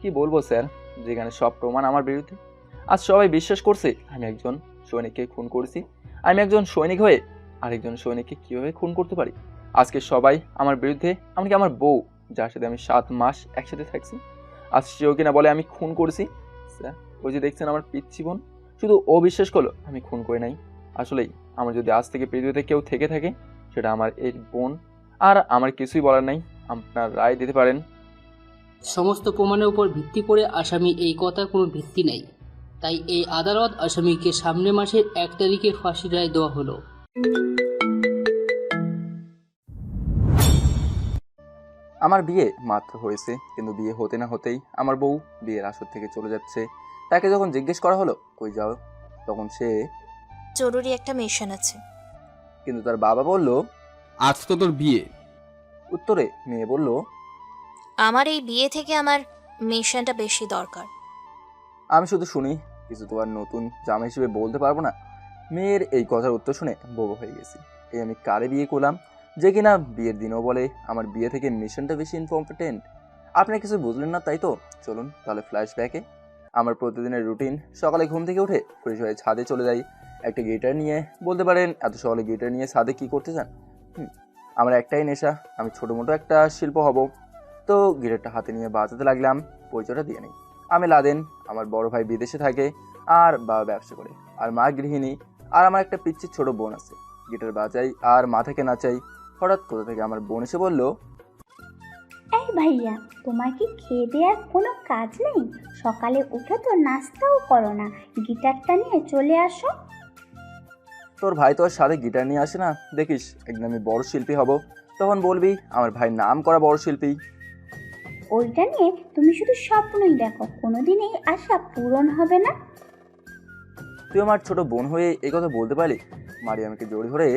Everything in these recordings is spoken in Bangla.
কি বলবো স্যার, যেখানে সব প্রমাণ আমার বিরুদ্ধে। আজ সবাই বিশ্বাস করছে আমি একজন সৈনিককে খুন করেছি। আমি একজন সৈনিক হয়ে আরেকজন সৈনিককে কিভাবে খুন করতে পারি? আজকে সবাই আমার বিরুদ্ধে, এমনকি আমার বউ, যার সাথে আমি 7 মাস একসাথে থাকছি, আজ সেও কিনা বলে আমি খুন করেছি। স্যার, ওই যে দেখছেন আমার পিচ্ছি বোন, শুধু ও বিশ্বাস করলো আমি খুন করে নাই। আসলেই আমার যদি আজ থেকে পৃথিবীতে কেউ থেকে থাকে, সেটা আমার এই বোন। আর আমার কিছুই বলার নাই, আপনার রায় দিতে পারেন। সমস্ত প্রমাণের উপর ভিত্তি করে আসামি এই কথার কোনো ভিত্তি নেই, তাই এই আদালত আসামিকে সামনের মাসের 1 তারিখে ফাঁসির রায় দেওয়া হলো। আমার বিয়ে মাত্র হয়েছে, কিন্তু বিয়ে হতে না হতেই আমার বউ বিয়ের আসর থেকে চলে যাচ্ছে। তাকে যখন জিজ্ঞেস করা হলো কই যাও, তখন সে জরুরি একটা মিশন আছে। কিন্তু তার বাবা বলল। আজ তো তোর বিয়ে। উত্তরে মেয়ে বলল, আমার এই বিয়ে থেকে আমার মিশনটা বেশি দরকার। আমি শুধু শুনি, কিছু তো আর নতুন জামা হিসেবে বলতে পারবো না। মেয়ের এই কথার উত্তর শুনে বোবা হয়ে গেছি। এই আমি কারে বিয়ে করলাম, যে কিনা বিয়ের দিনও বলে আমার বিয়ে থেকে মিশনটা বেশি ইম্পর্টেন্ট। আপনি কিছু বুঝলেন না তাই তো? চলুন তাহলে ফ্ল্যাশব্যাকে। আমার প্রতিদিনের রুটিন, সকালে ঘুম থেকে উঠে ফ্রেশ হয়ে ছাদে চলে যাই একটা গিটার নিয়ে। বলতে পারেন এত সকালে গিটার নিয়ে ছাদে কি করতে চান? আমার একটাই নেশা, আমি ছোটো মোটো একটা শিল্প হব। তো গিটারটা হাতে নিয়ে বাজাতে লাগলাম। পরিচয়টা দিয়ে নেই, আমি লাদেন। আমার বড় ভাই বিদেশে থাকে আর বাবা ব্যবসা করে, আর মা গৃহিণী। আর আমার একটা পিচ্ছি ছোট বোন আছে। গিটার বাজাই আর মা থেকে নাচাই। হঠাৎ কোথা থেকে আমার বোন এসে বলল, এই ভাইয়া, তোমার কি খেয়ে দেওয়ার কোনো কাজ নেই? সকালে উঠে তো নাস্তাও করো না, গিটারটা নিয়ে চলে আসো। তোর ভাই তো আর সাথে গিটার নিয়ে আসে না, দেখিস একদিন আমি বড় শিল্পী হব, তখন বলবি আমার ভাই নাম করা বড় শিল্পী। ওইটা নিয়ে তুমি শুধু স্বপ্নই দেখো, কোনোদিন এই আশা পূরণ হবে না। তুই আমার ছোট বোন হয়ে এই কথা বলতে পারলি? মারি আমাকে জড়ি ধরে।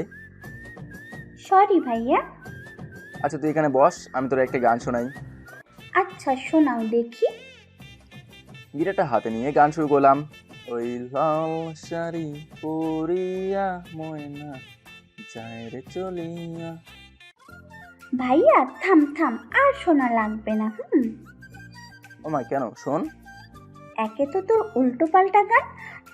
সরি ভাইয়া। আচ্ছা তুই এখানে বস, আমি তোর একটা গান শোনাই। আচ্ছা শোনাও দেখি। গিটারটা হাতে নিয়ে গান শুরু করলাম। ওই লাল শাড়ি পরিয়া ময়না যায় রে চলিয়া। ভাইয়া থাম থাম, আর শোনা লাগবে না। ও মা, কেন? শোন। একে তো তোর উল্টো পাল্টা গান,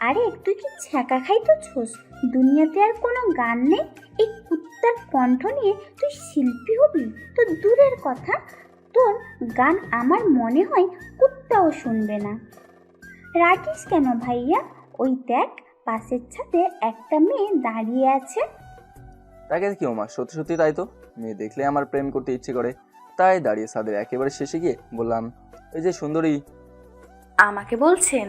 আরে তুই কি ছ্যাঁকা খাইতেছোস? দুনিয়াতে আর কোনো গান নেই? এই কুত্তার কণ্ঠ নিয়ে তুই শিল্পী হবি তো দূরের কথা, তোর গান আমার মনে হয় কুত্তাও শুনবে না। রাগিস কেন ভাইয়া? ওই দেখ, পাশের ছাদে একটা মেয়ে দাঁড়িয়ে আছে। তাকে কি ও মা, সত্যি সত্যি তাই তো। মেয়ে দেখলে আমার প্রেম করতে ইচ্ছে করে, তাই দাঁড়িয়ে ছাদের একেবারে শেষে গিয়ে বললাম, এই যে সুন্দরী। আমাকে বলছেন?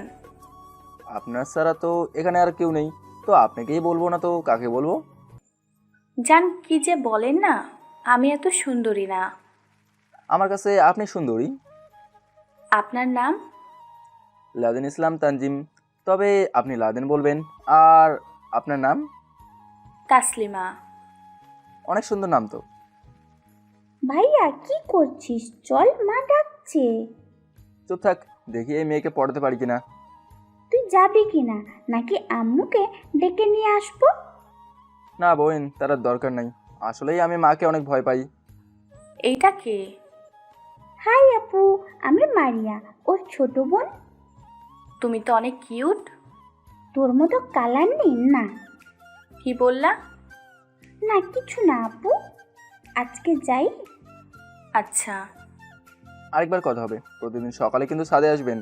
আপনার ছাড়া তো এখানে আর কেউ নেই, তো আপনাকেই বলবো না তো কাকে বলবো? জান কি যে বলেন না, আমি এত সুন্দরী না। আমার কাছে আপনি সুন্দরী। আপনার নাম? লাদেন ইসলাম তানজিম। তবে আপনি লাদেন বলবেন। আর আপনার নাম? তাসলিমা। অনেক সুন্দর নাম তো। ভাইয়া কি করছিস? চল, মা ডাকছে। চুপ থাক, দেখি এই মেয়েকে পড়াতে পারি কিনা। তুই যাবি কিনা, নাকি আম্মুকে ডেকে নিয়ে আসবো? না বোন, তার আর দরকার নাই। আসলেই আমি মাকে অনেক ভয় পাই। এইটা কে? হাই আপু, আমি মারিয়া, ওর ছোট বোন। তুমি তো অনেক কিউট। তোর মতো কালার নেই না। কি বললা? না কিছু না আপু, আজকে যাই। আচ্ছা আরেকবার কথা হবে, প্রতিদিন সকালে কিন্তু ছাদে আসবেন।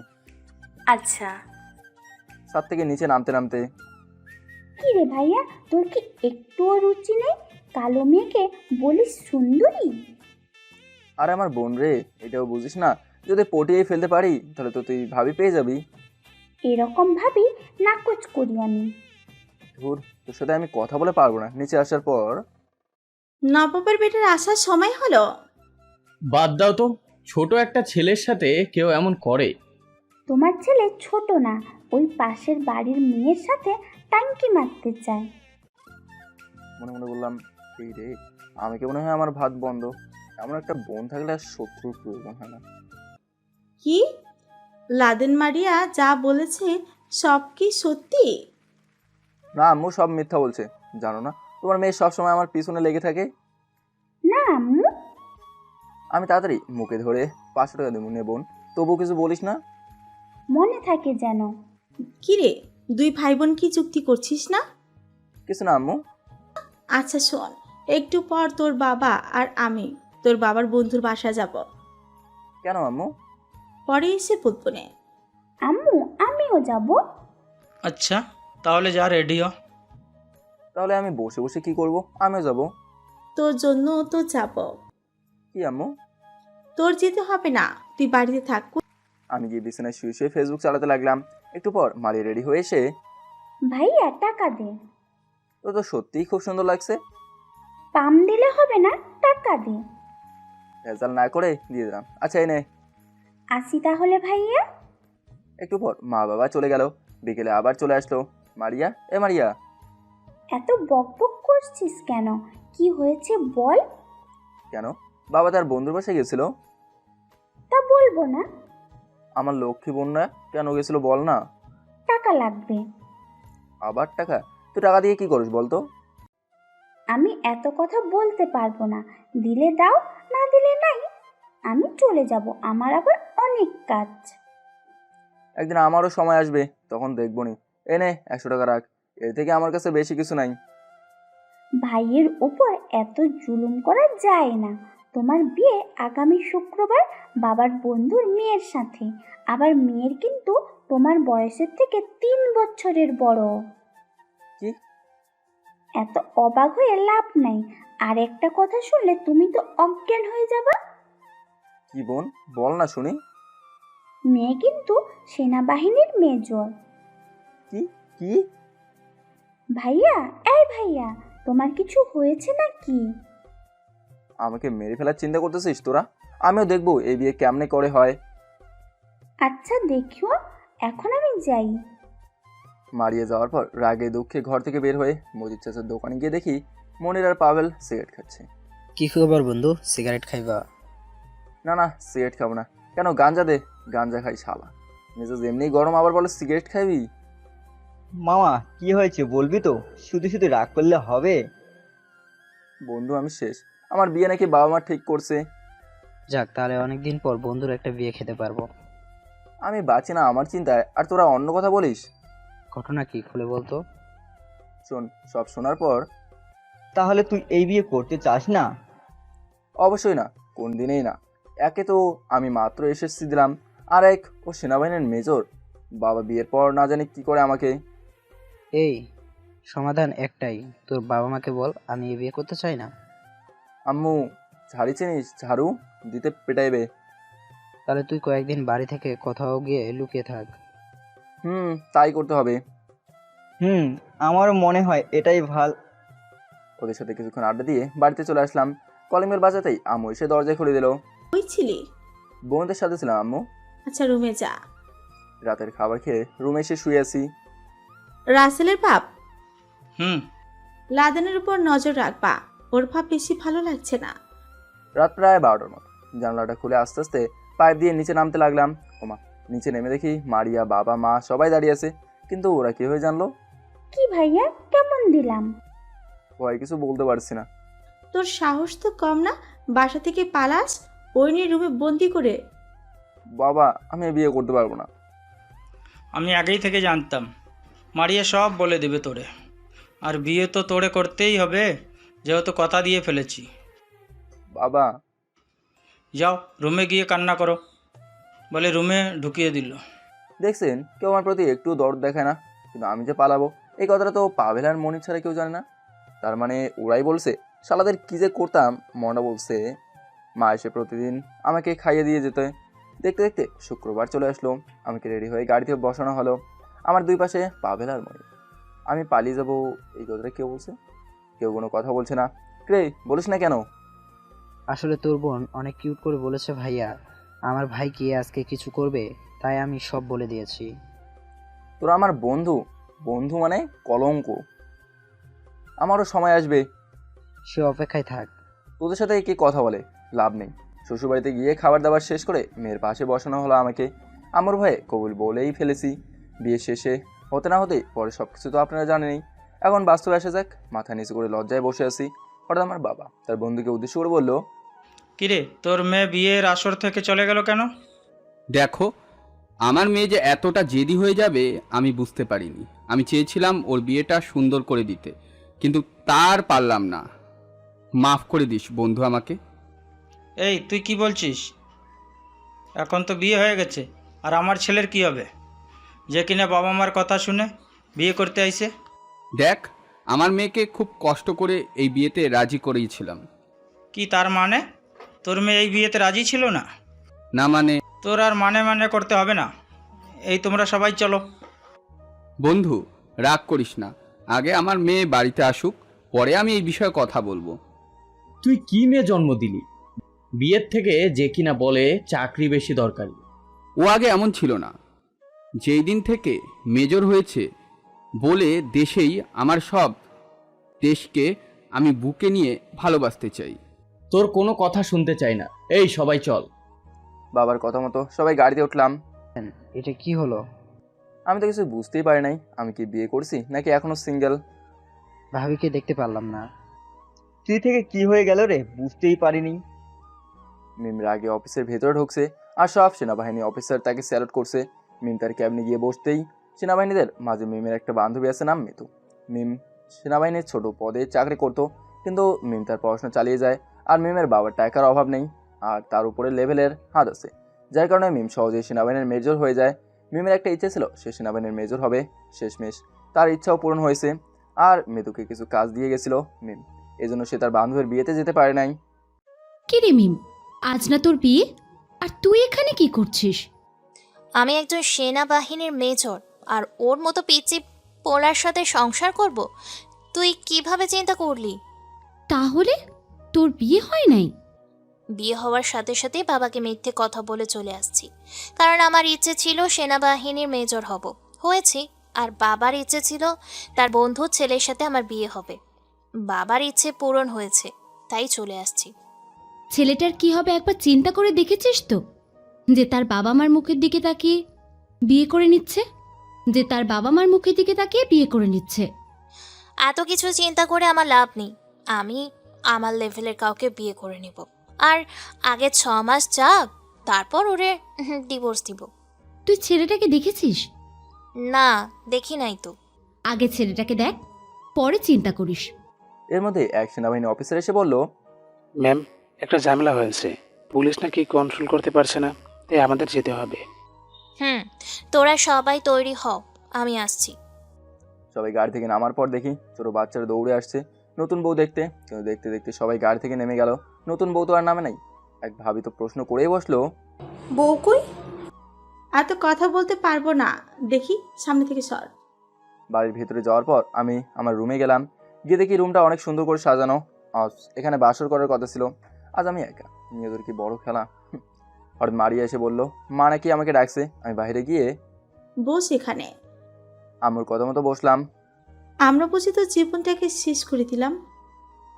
আচ্ছা। ছাদ থেকে নিচে নামতে নামতে। কি রে ভাইয়া, তোর কি একটুও রুচি নেই? কালো মেয়েকে বলিস সুন্দরী? আর আমার বোন রে, এটাও বুঝিস না, যদি পটিয়ে ফেলতে পারি তাহলে তো তুই ভাবি পেয়ে যাবি। এরকম ভাবি নাকচ করি আমি। ধুর, তোর সাথে আমি কথা বলে পারবো না নিচে আসার পর। নবাবের বেটার আসার সময় হলো। বাদ দাও তো, ছোট একটা ছেলের সাথে কেউ এমন করে? তোমার ছেলে ছোট না, ওই পাশের বাড়ির মেয়ের সাথে টাঙ্কি মারতে চায়। মনে মনে বললাম, এই রে, আমি কি মনে হয় আমার ভাত বন্ধ। এমন একটা বোন থাকলে আর শত্রুর প্রয়োজন হয় না। কি? লাদেন মারিয়া যা বলেছে সব কি সত্যি? না আম্মু, সব মিথ্যা বলছে। জানো না তোমার মেয়ে সবসময় আমার পিছনে লেগে থাকে। না আম্মু। আমি তাড়াতাড়ি মুখে ধরে 500 টাকা দেবো, নে বোন, তবুও কিছু বলিস না? মনে থাকে যেন। কিরে, দুই ভাই বোন কি চুক্তি করছিস না? কিছু না আম্মু। আচ্ছা শোন, একটু পর তোর বাবা আর আমি তোর বাবার বন্ধুর বাসা যাব। কেন আম্মু? পরে এসে বলবো নে। আম্মু আমিও যাব। আচ্ছা তাহলে যা, রেডি হ। তাহলে আমি বসে বসে কি করব? আমিও যাব। তোর জন্য তো যাব। কি আম্মু? তোর যেতে হবে না, তুই বাড়িতে থাক। আমি গিয়ে বিছানায় শুয়ে শুয়ে ফেসবুক চালাতে লাগলাম। একটু পর মারি রেডি হয়ে এসে, ভাইয়া টাকা দে। তো তো সত্যিই খুব সুন্দর লাগছে। পাম দিলে হবে না, টাকা দে। ভেজাল না করে দিয়ে দিলাম। আচ্ছা এই নে। আসি তাহলে ভাইয়া। একটু পর মা বাবা চলে গেল। বিকেলে আবার চলে আসলো। মারিয়া, এ মারিয়া। এত বক বক করছিস কেন? কি হয়েছে বল। কেন? বাবা তার বন্ধুর বাসায় গেছিল। তা বলবো না? আমার লক্ষ্মী বোনরা কেন গেছিল বল না। টাকা লাগবে। আবার টাকা? তুই টাকা দিয়ে কি করিস বলতো? আমি এত কথা বলতে পারবো না। দিলে দাও, না দিলে নাই। আমি চলে যাব, আমার আবার অনেক কাজ। একদিন আমারও সময় আসবে, তখন দেখবো নি। এ নে 100 টাকা রাখ। এর থেকে আমার কাছে বেশি কিছু নাই। ভাইয়ের উপর এত জুলুম করা যায় না। তোমার বিয়ে আগামী শুক্রবার বাবার বন্ধুর মেয়ের সাথে। আবার মেয়ের কিন্তু তোমার বয়সের থেকে 3 বছরের বড়। কি? এত অবাক হয়ে লাভ নাই। আর একটা কথা শুনলে তুমি তো অজ্ঞান হয়ে যাবা। কি বোন? বল না শুনি। মেয়ে কিন্তু সেনাবাহিনীর মেজর। কি? কি? ভাইয়া, এই ভাইয়া, তোমার কিছু হয়েছে নাকি? আমাকে মেরে ফেলার চিন্তা করতেছিস তোরা? আমিও দেখবো এই বিয়ে কেমনে করে হয়। আচ্ছা দেখিও, এখন আমি যাই। মারিয়ে যাওয়ার পর রাগে দুঃখে ঘর থেকে বের হয়ে মজিদ চাচার দোকানে গিয়ে দেখি মনির আর পাভেল সিগারেট খাচ্ছে। কি খবর বন্ধু, সিগারেট খাইবা? না না, সিগারেট খাবো না। কেন? গাঞ্জা দে। গাঞ্জা খাই শালা। মেজাজ এমনি গরম, আবার বলে সিগারেট খাবি। মামা কি হয়েছে বলবি তো? শুধু শুধু রাগ করলে হবে? বন্ধু আমি শেষ। আমার বিয়ে নাকি বাবা মা ঠিক করছে। যাক, তাহলে অনেকদিন পর বন্ধুর একটা বিয়ে খেতে পারবো। আমি বাঁচি না আমার চিন্তায়, আর তোরা অন্য কথা বলিস। ঘটনা কি খুলে বলতো? শোন, সব শোনার পর। তাহলে তুই এই বিয়ে করতে চাস না? অবশ্যই না, কোন দিনেই না। একে তো আমি মাত্র এসএসসি দিলাম, আর এক ও সেনাবাহিনীর মেজর। বাবা বিয়ের পর না জানি কি করে আমাকে। এই সমাধান একটাই, তোর বাবা মাকে বল আমি এই বিয়ে করতে চাই না। আম্মু ঝাড়ি চিনিস? ঝাড়ু দিতে পেটাইবে। তাহলে তুই কয়েকদিন বাড়ি থেকে কোথাও গিয়ে লুকিয়ে থাক। তাই করতে হবে। আমারও মনে হয় এটাই ভাল। ওদের সাথে কিছুক্ষণ আড্ডা দিয়ে বাড়িতে চলে আসলাম। কলিং বেল বাজাতেই আম্মু এসে দরজা খুলে দিল। ওই ছিলি? বোনদের সাথে ছিলাম আম্মু। আচ্ছা রুমে যা। রাতের খাবার খেয়ে রুমে এসে শুয়ে আছি। রাসেলের ভাব, হুম। লাদেনের উপর নজর রাখবা, ওর ভাব বেশি ভালো লাগছে না। রাত প্রায় 12টার মতো। জানলাটা খুলে আস্তে আস্তে পাইপ দিয়ে নিচে নামতে লাগলাম। ওমা, নিচে নেমে দেখি মারিয়া, বাবা, মা সবাই দাঁড়িয়ে আছে। কিন্তু ওরা কি হয়ে জানলো? কি ভাইয়া, কেমন দিলাম? ভয় কিছু বলতে পারছি না। তোর সাহস তো কম না, বাসা থেকে পালাস, ওই নিয়ে রুমে বন্দি করে। বাবা, আমি বিয়ে করতে পারবো না। আমি আগেই থেকে জানতাম মারিয়া সব বলে দেবে তোরে। আর বিয়ে তো তোরে করতেই হবে, যেহেতু কথা দিয়ে ফেলেছি। বাবা। যাও রুমে গিয়ে কান্না করো, বলে রুমে ঢুকিয়ে দিল। দেখছেন, কেউ আমার প্রতি একটু দরদ দেখায় না। কিন্তু আমি যে পালাবো এই কথাটা তো পাভেল আর মনির ছাড়া কেউ জানে না। তার মানে ওরাই বলছে। শালাদের কি যে করতাম, মনটা বলছে। মা এসে প্রতিদিন আমাকে খাইয়ে দিয়ে যেতে। দেখতে দেখতে শুক্রবার চলে আসলো। আমাকে রেডি হয়ে গাড়িতে বসানো হলো। আমার দুই পাশে পাভেল আর মনির। আমি পালিয়ে যাবো এই কথাটা কেউ বলছে? কেউ কোনো কথা বলছে না। রে বলিস না কেন? আসলে তোর বোন অনেক কিউট করে বলেছে ভাইয়া, আমার ভাই কি আজকে কিছু করবে, তাই আমি সব বলে দিয়েছি। তোরা আমার বন্ধু। বন্ধু মানে কলঙ্ক। আমারও সময় আসবে। সে অপেক্ষায় থাক। তোদের সাথে কি কথা বলে লাভ নেই। শ্বশুরবাড়িতে গিয়ে খাবার দাবার শেষ করে মেয়ের পাশে বসানো হলো আমাকে। আমার ভয়ে কবুল বলেই ফেলেছি। বিয়ে শেষে হতে না হতেই পরে সব কিছু তো আপনারা জানেনই। এখন বাস্তবে আসা যাক। মাথা নিচু করে লজ্জায় বসে আছি। হঠাৎ আমার বাবা তার বন্ধুকে উদ্দেশ্য করে বলল, কিরে তোর মেয়ে বিয়ের আসর থেকে চলে গেল কেন? দেখো, আমার মেয়ে যে এতটা জেদি হয়ে যাবে আমি বুঝতে পারিনি। আমি চেয়েছিলাম ওর বিয়েটা সুন্দর করে দিতে, কিন্তু তার পারলাম না। মাফ করে দিস বন্ধু আমাকে। এই তুই কি বলছিস? এখন তো বিয়ে হয়ে গেছে, আর আমার ছেলের কি হবে, যে কিনা বাবা মার কথা শুনে বিয়ে করতে আইছে? দেখ, আমার মেয়েকে খুব কষ্ট করে এই বিয়েতে রাজি করিয়েছিলাম। কি তার মানে? তোর মেয়ে এই বিয়েতে রাজি ছিল না? না মানে? তোর আর মানে করতে হবে না। এই তোমরা সবাই চলো। বন্ধু, রাগ করিস না, আগে আমার মেয়ে বাড়িতে আসুক, পরে আমি এই বিষয়ে কথা বলবো। তুই কি মেয়ে জন্ম দিলি? বিয়ের থেকে যে কিনা বলে চাকরি বেশি দরকারি। ও আগে এমন ছিল না। যেই দিন থেকে মেজর হয়েছে বলে দেশেই আমার সব দেশকে আমি বুকে নিয়ে ভালোবাসতে চাই। তোর কোনো কথা শুনতে চাই না। এই সবাই চল। বাবার কথা মতো সবাই গাড়িতে উঠলাম। এটা কি হলো? আমি তো কিছু বুঝতেই পারি নাই, আমি কি বিয়ে করছি নাকি এখনো সিঙ্গেল। ভাবিকে দেখতে পারলাম না। তুই থেকে কি হয়ে গেল রে, বুঝতেই পারিনি। মিম রাগে অফিসের ভেতরে ঢুকছে, আর সব সেনাবাহিনী অফিসার তাকে স্যালুট করছে। মিম তার ক্যাবিনে গিয়ে বসতেই সেনাবাহিনীদের মাঝে মিমের একটা বান্ধবী আছে, নাম মিতু। মিম সেনাবাহিনীর ছোট পদে চাকরি করতো, কিন্তু মিম তার পড়াশোনা চালিয়ে যায়। আর মিমের বাবার টাকার অভাব নেই, আর তার উপরে লেভেলের হাত আছে, যার কারণে মিম সহজেই সেনাবাহিনীর মেজর হয়ে যায়। মিমের একটা ইচ্ছে ছিল সে সেনাবাহিনীর মেজর হবে, শেষমেশ তার ইচ্ছাও পূরণ হয়েছে। আর মিতুকে কিছু কাজ দিয়ে গেছিল মিম, এজন্য সে তার বান্ধবীর বিয়েতে যেতে পারে নাই। কি রে মিম, আজ না তোর বিয়ে, আর তুই এখানে কি করছিস? আমি একজন সেনাবাহিনীর মেজর, আর ওর মতো পিচি পোলার সাথে সংসার করব? তুই কিভাবে চিন্তা করলি? তাহলে তোর বিয়ে হয় নাই? বিয়ে হওয়ার সাথে সাথে বাবাকে মিথ্যে কথা বলে চলে আসছি, কারণ আমার ইচ্ছে ছিল সেনাবাহিনীর মেজর হব, হয়েছি। আর বাবার ইচ্ছে ছিল তার বন্ধুর ছেলের সাথে আমার বিয়ে হবে, বাবার ইচ্ছে পূরণ হয়েছে, তাই চলে আসছি। ছেলেটার কি হবে একবার চিন্তা করে দেখেছিস তো? যে তার বাবা মার মুখের দিকে তাকিয়ে বিয়ে করে নিচ্ছে, যে তার বাবা মার মুখের দিকে তাকিয়ে বিয়ে করে নিচ্ছে। এত কিছু চিন্তা করে আমার লাভ নেই, আমি আমার লেভেলের কাউকে বিয়ে করে নিব। আর আগে 6 মাস যাক, তারপর ওরে ডিভোর্স দিব। তুই ছেলেটাকে দেখেছিস? না, দেখি নাই তো। আগে ছেলেটাকে দেখ, পরে চিন্তা করিস। এর মধ্যে এক সেনাবাহিনী অফিসার এসে বলল, ম্যাম, একটা ঝামেলা হয়েছে, পুলিশ নাকি কন্ট্রোল করতে পারছে না, তাই আমাদের যেতে হবে। তোরা সবাই তৈরি হও, আমি আসছি। সবাই গাড়ি থেকে নামার পর দেখি ছোটো বাচ্চারা দৌড়ে আসছে নতুন বউ দেখতে। কিন্তু দেখতে দেখতে সবাই গাড়ি থেকে নেমে গেল, নতুন বউ তো আর নামে নাই। এক ভাবি তো প্রশ্ন করেই বসলো, বউ কই? এত কথা বলতে পারবো না, দেখি সামনে থেকে সর। বাড়ির ভিতরে যাওয়ার পর আমি আমার রুমে গেলাম, গিয়ে দেখি রুমটা অনেক সুন্দর করে সাজানো। আজ এখানে বাসর করার কথা ছিল, আজ আমি একা। নিজেদের কি বড় খেলা। হঠাৎ মারিয়া এসে বললো মা নাকি আমাকে ডাকছে। আমি বাইরে গিয়ে বস এখানে। আম্মুর কথা মতো বসলাম। আমরা বুঝি তো জীবনটাকে শেষ করে দিলাম।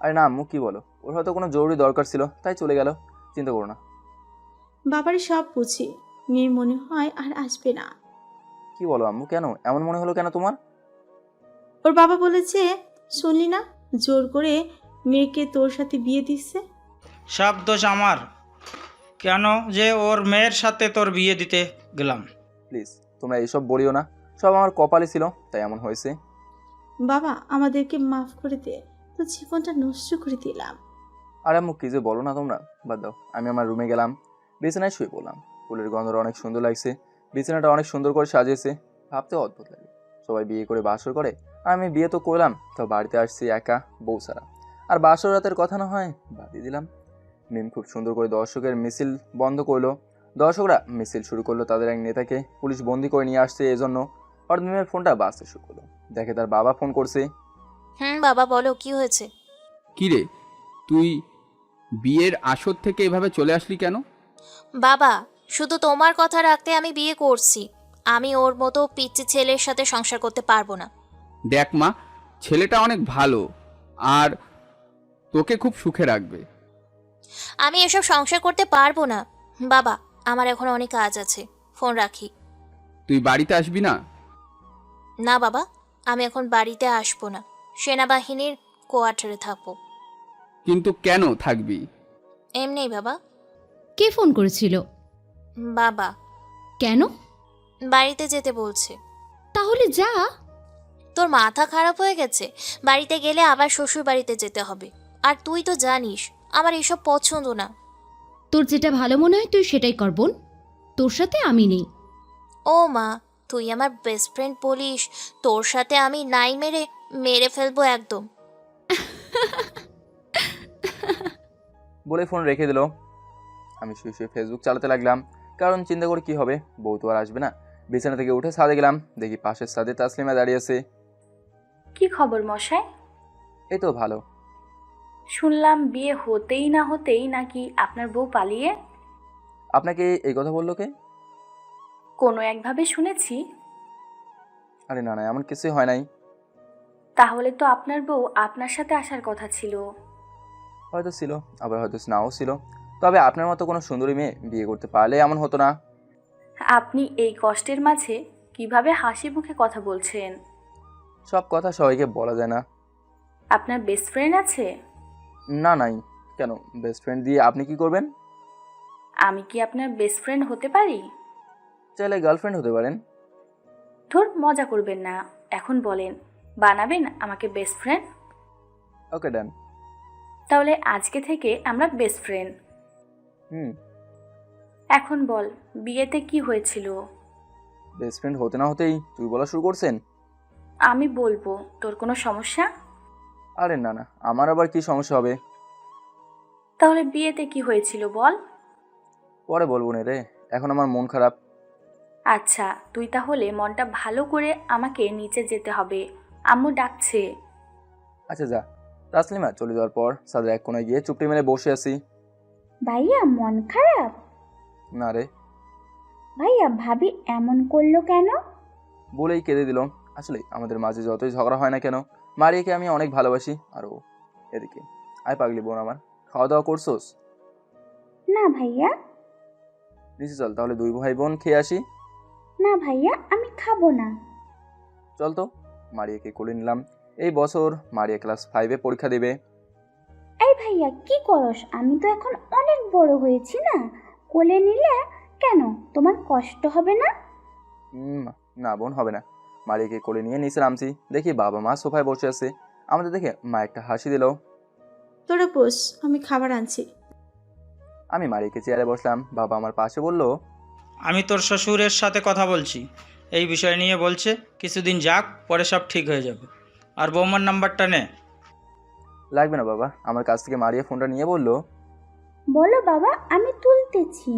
আরে না আম্মু, কি বলো, ওর হয়তো কোনো জরুরি দরকার ছিল তাই চলে গেল, চিন্তা করো না। বাবারই সব বুঝি, মেয়ে মনে হয় আর আসবে না। কি বলো আম্মু, কেন এমন মনে হলো কেন তোমার? ওর বাবা বলেছে, শুনলি না, জোর করে মেয়েকে তোর সাথে বিয়ে দিচ্ছে। সব দোষ আমার, কেন যে ওর মেয়ের সাথে তোর বিয়ে দিতে গেলাম। প্লিজ তোমরা এইসব বলিও না, সব আমার কপালে ছিল তাই এমন হয়েছে। বাবা আমাদেরকে মাফ করে দে, তো জীবনটা নষ্ট করে দিলাম। আর আম্মু কি যে বলো না তোমরা, বাদ দাও। আমি আমার রুমে গেলাম, বিছানায় শুয়ে পড়লাম। ফুলের গন্ধটা অনেক সুন্দর লাগছে, বিছানাটা অনেক সুন্দর করে সাজিয়েছে, ভাবতে অদ্ভুত লাগে। সবাই বিয়ে করে বাসর করে, আর আমি বিয়ে তো করলাম, তো বাড়িতে আসছি একা, বউ ছাড়া। আর বাসর রাতের কথা না হয় বাদই দিলাম। মিম খুব সুন্দর করে দর্শকের মিছিল বন্ধ করলো। দর্শকরা মিছিল শুরু করলো, তাদের এক নেতাকে পুলিশ বন্দি করে নিয়ে আসছে এজন্য। হঠাৎ মিমের ফোনটা বাজতে শুরু করলো, দেখে তার বাবা ফোন করছে। বাবা বলো, কি হয়েছে? কি রে, তুই বিয়ের আসর থেকে এভাবে চলে আসলি কেন? বাবা, শুধু তোমার কথা রাখতে আমি বিয়ে করছি, আমি ওর মতো পিচ্চি ছেলের সাথে সংসার করতে পারবো না। দেখ মা, ছেলেটা অনেক ভালো আর তোকে খুব সুখে রাখবে। আমি এসব সংসার করতে পারবো না বাবা, আমার এখন অনেক কাজ আছে, ফোন রাখি। তুই বাড়িতে আসবি না? না বাবা, আমি এখন বাড়িতে আসবো না, সেনাবাহিনীর কোয়ার্টারে থাকবো। কিন্তু কেন থাকবি? এমনিই বাবা। কে ফোন করেছিল? বাবা। কেন? বাড়িতে যেতে বলছে। তাহলে যা। তোর মাথা খারাপ হয়ে গেছে? বাড়িতে গেলে আবার শ্বশুর বাড়িতে যেতে হবে। আর তুই তো জানিস আমার এসব পছন্দ না। তোর যেটা ভালো মনে হয় তুই সেটাই কর বোন, তোর সাথে আমি নেই। ও মা, তুই আমার বেস্ট ফ্রেন্ড বলিস, তোর সাথে আমি নাই মেরে মেরে ফেলবো একদম। বলে ফোন রেখে দিল। আমি শুয়ে শুয়ে ফেসবুক চালাতে লাগলাম, কারণ চিন্তা করে কি হবে, বউ তো আর আসবে না। বিছানা থেকে উঠে ছাদে গেলাম, দেখি পাশের ছাদে তাসলিমা দাঁড়িয়ে আছে। কি খবর মশাই? এই তো ভালো। শুনলাম বিয়ে হতেই না হতেই নাকি আপনার বউ পালিয়ে। আপনাকে এই কথা বললো কে? কোনো একভাবে শুনেছি। আরে না না, এমন কিছুই হয় নাই। তাহলে তো আপনার বউ আপনার সাথে আসার কথা ছিল। হয়তো ছিল, আবার হয়তো নাও ছিল। তবে আপনার মতো কোনো সুন্দরী মেয়ে বিয়ে করতে পারলে এমন হতো না। আপনি এই কষ্টের মাঝে কিভাবে হাসি মুখে কথা বলছেন? সব কথা সবাইকে বলা যায় না। আপনার বেস্ট ফ্রেন্ড আছে? না নাই। কেন, বেস্ট ফ্রেন্ড দিয়ে আপনি কি করবেন? আমি কি আপনার বেস্ট ফ্রেন্ড হতে পারি? চাইলে গার্লফ্রেন্ড হতে পারেন। ধুর, মজা করবেন না। এখন বলেন, বানাবেন আমাকে বেস্ট ফ্রেন্ড? ওকে ডান। তাহলে আজকে থেকে আমরা বেস্ট ফ্রেন্ড। হুম। এখন বল, বিয়েতে কি হয়েছিল? বেস্ট ফ্রেন্ড হতে না হতেই তুই বলা শুরু করছেন। আমি বলবো, তোর কোনো সমস্যা? আরে না না, আমার আবার কি সমস্যা হবে? তাহলে বিয়েতে কি হয়েছিল বল। পরে বলবো না রে, এখন আমার মন খারাপ। আচ্ছা, তুই তাহলে মনটা ভালো করে আমাকে নিচে যেতে হবে, আম্মু ডাকছে। আচ্ছা যা। তাসলিমা চলে যাওয়ার পর সাদের এক কোণায় গিয়ে চুপটি মেরে বসে আছি। ভাইয়া মন খারাপ? না রে। ভাইয়া ভাবি এমন করলো কেন? বলেই কেঁদে দিল। আসলে আমাদের মাঝে যতই ঝগড়া হয় না কেন, মারিয়াকে আমি অনেক ভালোবাসি। আর ও এদিকে। আয় পাগলি বোন আমার, খাওয়া দাওয়া করছোস? না ভাইয়া। নিচে চল, তাহলে দুই ভাই বোন খেয়ে আসি। না ভাইয়া, আমি খাবো না। চল তো। মারিয়াকে কোলে নিলাম। এই বছর মারিয়া ক্লাস 5-এ পরীক্ষা দেবে। এই ভাইয়া কি করস? আমি তো এখন অনেক বড় হয়েছি না, কোলে নিলে কেন, তোমার কষ্ট হবে না? না বোন, হবে না। মারিয়াকে কোলে নিয়ে নিচে নামছি, দেখি বাবা মা সোফায় বসে আছে। আমাদের দেখে মা একটা হাসি দিল। তোরা বস, আমি খাবার আনছি। আমি মারিয়াকে চেয়ারে বসলাম, বাবা আমার পাশে বলল, আমি তোর শ্বশুরের সাথে কথা বলছি, এই বিষয় নিয়ে বলছে, কিছুদিন যাক, পরে সব ঠিক হয়ে যাবে। আর বৌমার নাম্বারটা নে। লাগবে না বাবা। আমার কাছ থেকে মারিয়া ফোনটা নিয়ে বলল, বলো বাবা, আমি তুলতেছি।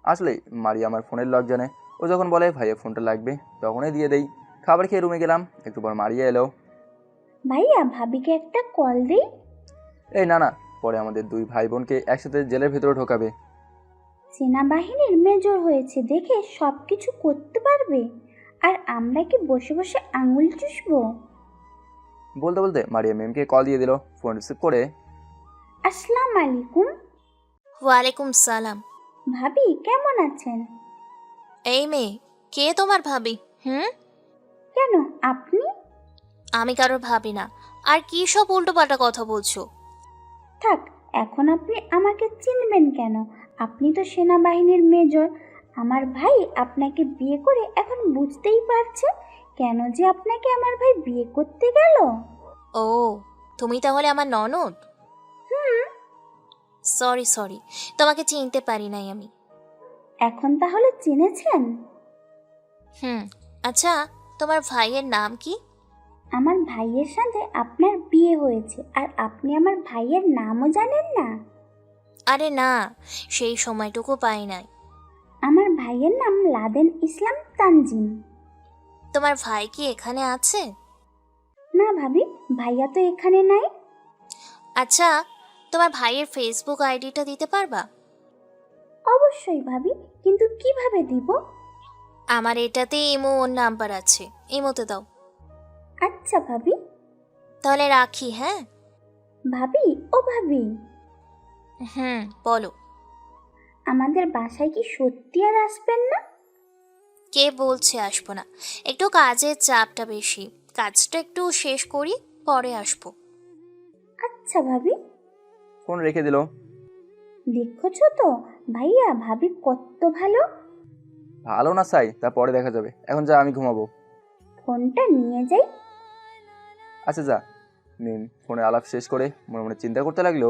আসলে মারিয়া আমার ফোনের লক জানে। ও যখন বলে ভাইয়া ফোনটা লাগবে, তখনই দিয়ে দেই। খাবার খেয়ে রুমে গেলাম, একটু পর মারিয়া এলো। ভাইয়া ভাবিকে একটা কল দিই। এই না না, পরে আমাদের দুই ভাই বোনকে একসাথে জেলের ভেতরে ঢোকাবে। সেনাবাহিনীর মেজর হয়েছে দেখে সব কিছু করতে পারবে, আর আমরা কি বসে বসে আঙুল চুষবো? বলতে বলতে মারিয়া ম্যামকে কল দিয়ে দিল। ফোন রিসিভ করে, আসসালামু আলাইকুম। ওয়ালাইকুম সালাম। ভাবি কেমন আছেন? এই মেয়ে, কে তোমার ভাবি? কেন, আপনি? আমি কারোর ভাবি না। আর কি সব উল্টোপাল্টা কথা বলছো? থাক, এখন আপনি আমাকে চিনবেন কেন? আপনি তো সেনাবাহিনীর মেজর। আমার ভাই আপনাকে বিয়ে করে এখন বুঝতেই পারছে কেন যে আপনাকে আমার ভাই বিয়ে করতে গেল। ও, তুমি তাহলে আমার ননদ? সরি সরি, তোমাকে চিনতে পারি নাই আমি। এখন তাহলে চিনেছেন? আচ্ছা, তোমার ভাইয়ের নাম কি? আমার ভাইয়ের সাথে আপনার বিয়ে হয়েছে, আর আপনি আমার ভাইয়ের নামও জানেন না? আরে না, সেই সময়টুকু পাই নাই। আমার ভাইয়ের নাম লাদেন ইসলাম তানজিম। তোমার ভাই কি এখানে আছে? না ভাবি, ভাইয়া তো এখানে নাই। আচ্ছা, তোমার ভাইয়ের ফেসবুক আইডিটা দিতে পারবা? অবশ্যই ভাবি, কিন্তু কিভাবে দিব? আমার এটাতে ইমো নাম্বার আছে, ইমোতে দাও। আচ্ছা ভাবি। তাহলে রাখি, হ্যাঁ? ভাবি, ও ভাবি। বলো। আমাদের বাসায় কি সত্যি আর আসবেন না? কে বলছে আসবো না? একটু কাজের চাপটা বেশি, কাজটা একটু শেষ করি, পরে আসবো। আচ্ছা ভাবি। ফোন রেখে দিল। দেখছো তো ভাইয়া, ভাবি কত ভালো। ভালো না চাই তা পরে দেখা যাবে, এখন যা, আমি ঘুমাবো। ফোনটা নিয়ে যাই। আচ্ছা যা। মিম ফোনে আলাপ শেষ করে মনে মনে চিন্তা করতে লাগলো,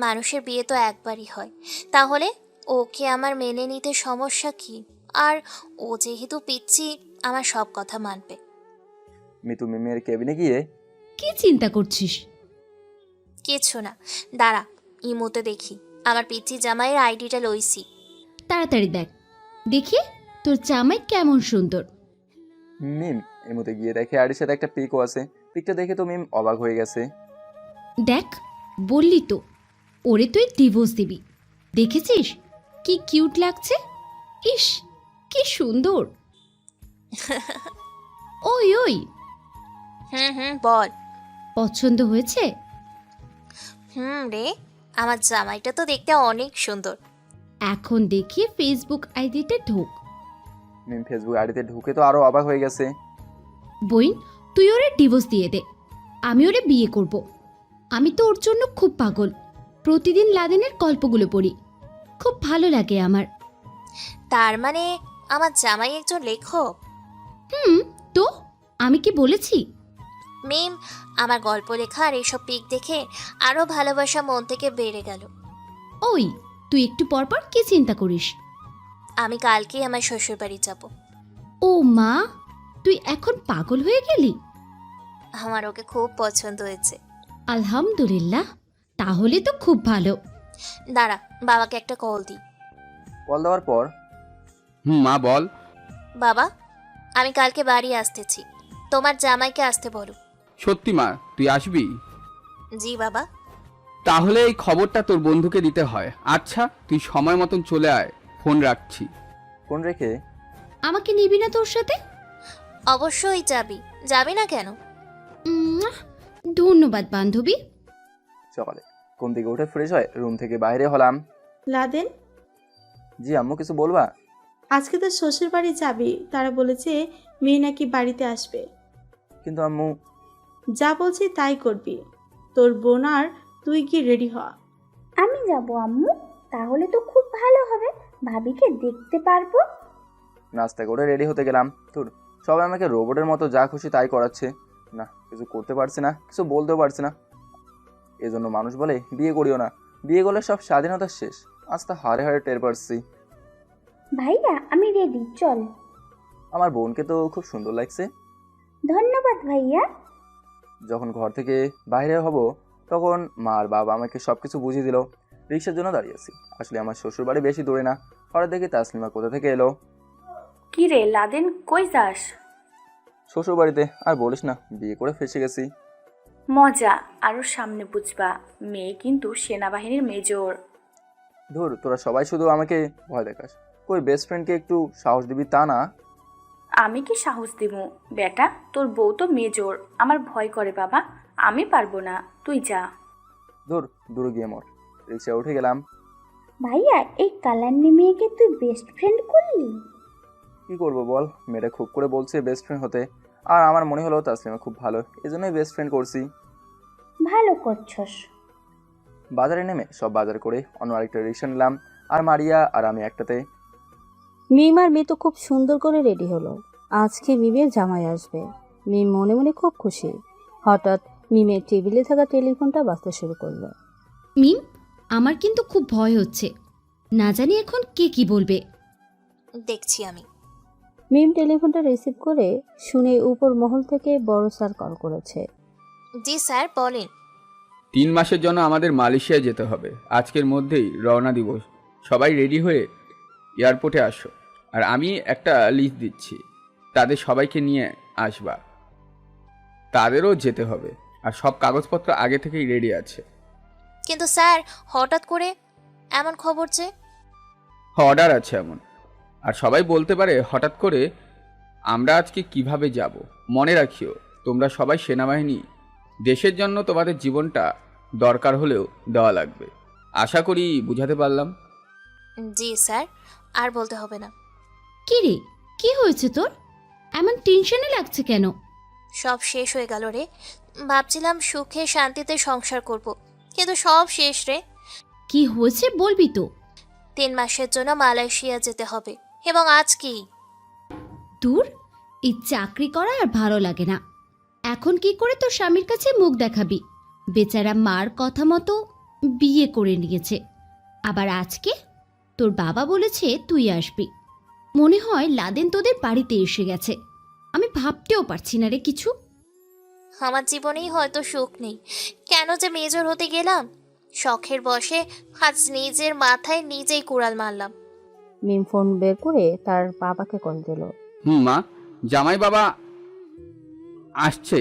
মানুষের বিয়ে তো একবারই হয়, তাহলে ওকে আমার মেনে নিতে সমস্যা কি? আর ও যেহেতু পিচ্ছি, আমার সব কথা মানবে। মিতু মিমের কেবিনে গিয়ে, কি চিন্তা করছিস? কিছু না, দাঁড়া, ইমোতে দেখি আমার পিচ্ছি জামাইয়ের আইডিটা লইছি। তাড়াতাড়ি দেখ, দেখি তোর জামাই কেমন সুন্দর। মিম এর মধ্যে গিয়ে দেখে আরির সাথে একটা পিকও আছে। পিকটা দেখে তো মিম অবাক হয়ে গেছে। দেখ, বললি তো ওরে তুই ডিভোর্স দিবি। দেখেছিস কি কিউট লাগছে? ইস, কি সুন্দর। ওই ওই, বল। পছন্দ হয়েছে? রে, আমার জামাইটা তো দেখতে অনেক সুন্দর। এখন দেখি ফেসবুক আইডিতে ঢোক। মিম ফেসবুক আইডিতে ঢুকে তো আরো অবাক হয়ে গেছে। বইন, তুই ওরে ডিভোর্স দিয়ে দে, আমি ওরে বিয়ে করব। আমি তো ওর জন্য খুব পাগল, প্রতিদিন লাদেনের গল্পগুলো পড়ি, খুব ভালো লাগে আমার। তার মানে আমার জামাই একজন লেখক? তো আমি কি বলেছি? মিম, আমার গল্প লেখা আর এইসব পিক দেখে আরো ভালোবাসা মন থেকে বেড়ে গেল। ওই, তুই একটু পরপর কি চিন্তা করিস? আমি কালকেই আমার শ্বশুর বাড়ি যাব। ও মা, তুই এখন পাগল হয়ে গেলি? আমার ওকে খুব পছন্দ হয়েছে। আলহামদুলিল্লাহ, তাহলে তো খুব ভালো। দাঁড়া, বাবাকে একটা কল দিই। কল দেওয়ার পর, মা বল। বাবা, আমি কালকে বাড়ি আসতেছি, তোমার জামাইকে আসতে বলো। সত্যি মা, তুই আসবি? জি বাবা। তাহলে এই খবরটা তোর বন্ধুকে দিতে হয়। আচ্ছা, তুই সময় মতন চলে আয়, ফোন রাখছি। ফোন রেখে, আমাকে নিবি না তোর সাথে? অবশ্যই যাবি, যাবি না কেন? ধন্যবাদ বান্ধবী। সকালে ঘুম থেকে উঠে ফ্রেশ হয়ে রুম থেকে বাইরে হলাম। লাদেন, জি আম্মু, কিছু বলবা? আজকে তো শ্বশুর বাড়ি যাবি, তারা বলেছে মেয়ে নাকি বাড়িতে আসবে। কিন্তু আম্মু, যা বলছি তাই করবি। তোর বোন আর তুই কি রেডি হ। আমি যাব আম্মু, তাহলে তো খুব ভালো হবে, ভাবিকে দেখতে পারবো। নাস্তা করে রেডি হতে গেলাম। তোর সবাই আমাকে রোবটের মতো যা খুশি তাই করাচ্ছে। না, কিছু করতে পারছি না, কিছু বলতেও পারছি না। এজন্য মানুষ বলে বিয়ে করিও না, বিয়ে করলে সব স্বাধীনতা শেষ। আজ তা হারে হারে টের পারছি। ভাইয়া আমি রেডি, চল। আমার বোনকে তো খুব সুন্দর লাগছে। ধন্যবাদ ভাইয়া। যখন ঘর থেকে বাইরে হব তখন মা আর বাবা আমাকে সবকিছু বুঝিয়ে দিল। রিক্সার জন্য দাঁড়িয়েছি। আসলে আমার শ্বশুর বাড়ি বেশি দূরে না। হঠাৎ দেখি তাসলিমা কোথা থেকে এলো। কি রে লাদেন, কই যাস? শ্বশুর বাড়িতে। আর বলিস না, বিয়ে করে ফেসে গেছি। মজা আরো সামনে বুঝবা, মেয়ে কিন্তু সেনাবাহিনীর মেজর। ধুর, তোরা সবাই শুধু আমাকে ভয় দেখাস। কই বেস্ট ফ্রেন্ডকে একটু সাহস দিবি তা না? আমি কি সাহস দিব বেটা, তোর বউ তো মেজর, আমার ভয় করে বাবা, আমি পারবো না, তুই যা। ধুর, দূর গিয়ে মর। রিক্সা উঠে গেলাম। ভাইয়া এই কালান্নি মেয়েকে তুই বেস্ট ফ্রেন্ড করলি? কি করবো বল, মেয়েটা খুব করে বলছে বেস্ট ফ্রেন্ড হতে। আর আমার মনে হলো তাসলিমা খুব ভালো, এজন্যই বেস্ট ফ্রেন্ড করছি। ভালো করছস। বাজারে নেমে সব বাজার করে অন্য আরেকটা রিক্সা নিলাম। আর মারিয়া আর আমি একটাতে। মিম আর মেয়ে তো খুব সুন্দর করে রেডি হলো। আজকে মিমের জামাই আসবে। মিম মনে মনে খুব খুশি। হঠাৎ মিমের টেবিলে থাকা টেলিফোনটা বাজতে শুরু করলো। মিম, আমার কিন্তু খুব ভয় হচ্ছে, না জানি এখন কে কি বলবে। দেখছি আমি। মিম টেলিফোনটা রিসিভ করে শুনে উপর মহল থেকে বড় স্যার কল করেছে। জি স্যার, বলেন। 3 মাসের জন্য আমাদের মালয়েশিয়ায় যেতে হবে। আজকের মধ্যেই রওনা দিব। সবাই রেডি হয়ে এয়ারপোর্টে আসো। আর আমি একটা লিস্ট দিচ্ছি, তাদের সবাইকে নিয়ে আসবা। তাদেরও যেতে হবে। আর সব কাগজপত্র আগে থেকেই রেডি আছে। কিন্তু স্যার, হঠাৎ করে এমন খবর যে? অর্ডার আছে এমন। আর সবাই বলতে পারে হঠাৎ করে। আমরা আজকে কিভাবে যাব মনে রাখিও, তোমরা সবাই সেনাবাহিনী। দেশের জন্য তোমাদের জীবনটা দরকার হলেও দেওয়া লাগবে। আশা করি বুঝাতে পারলাম। জি স্যার, আর বলতে হবে না। কি রে, কি হয়েছে তোর? এমন টেনশনে লাগছে কেন? সব শেষ হয়ে গেল রে। ভাবছিলাম সুখে শান্তিতে সংসার করব, কিন্তু সব শেষ রে। কি হয়েছে বলবি তো? 3 মাসের জন্য মালয়েশিয়া যেতে হবে। এবং আজ কি? দূর, এই চাকরি করা আর ভালো লাগে না। এখন কি করে তোর স্বামীর কাছে মুখ দেখাবি? বেচারা মার কথা মতো বিয়ে করে নিয়েছে, আবার আজকে তোর বাবা বলেছে তুই আসবি। মনে হয় লাদেন তোদের বাড়িতে এসে গেছে। আমি ভাবতেও পারছি না রে কিছু। আমার জীবনেই হয়তো সুখ নেই। কেন যে মেজর হতে গেলাম? শখের বশে আজ নিজের মাথায় নিজেই কুড়াল মারলাম। মিম ফোন বের করে তার বাবাকে কল দিল। মা, জামাই বাবা আসছে,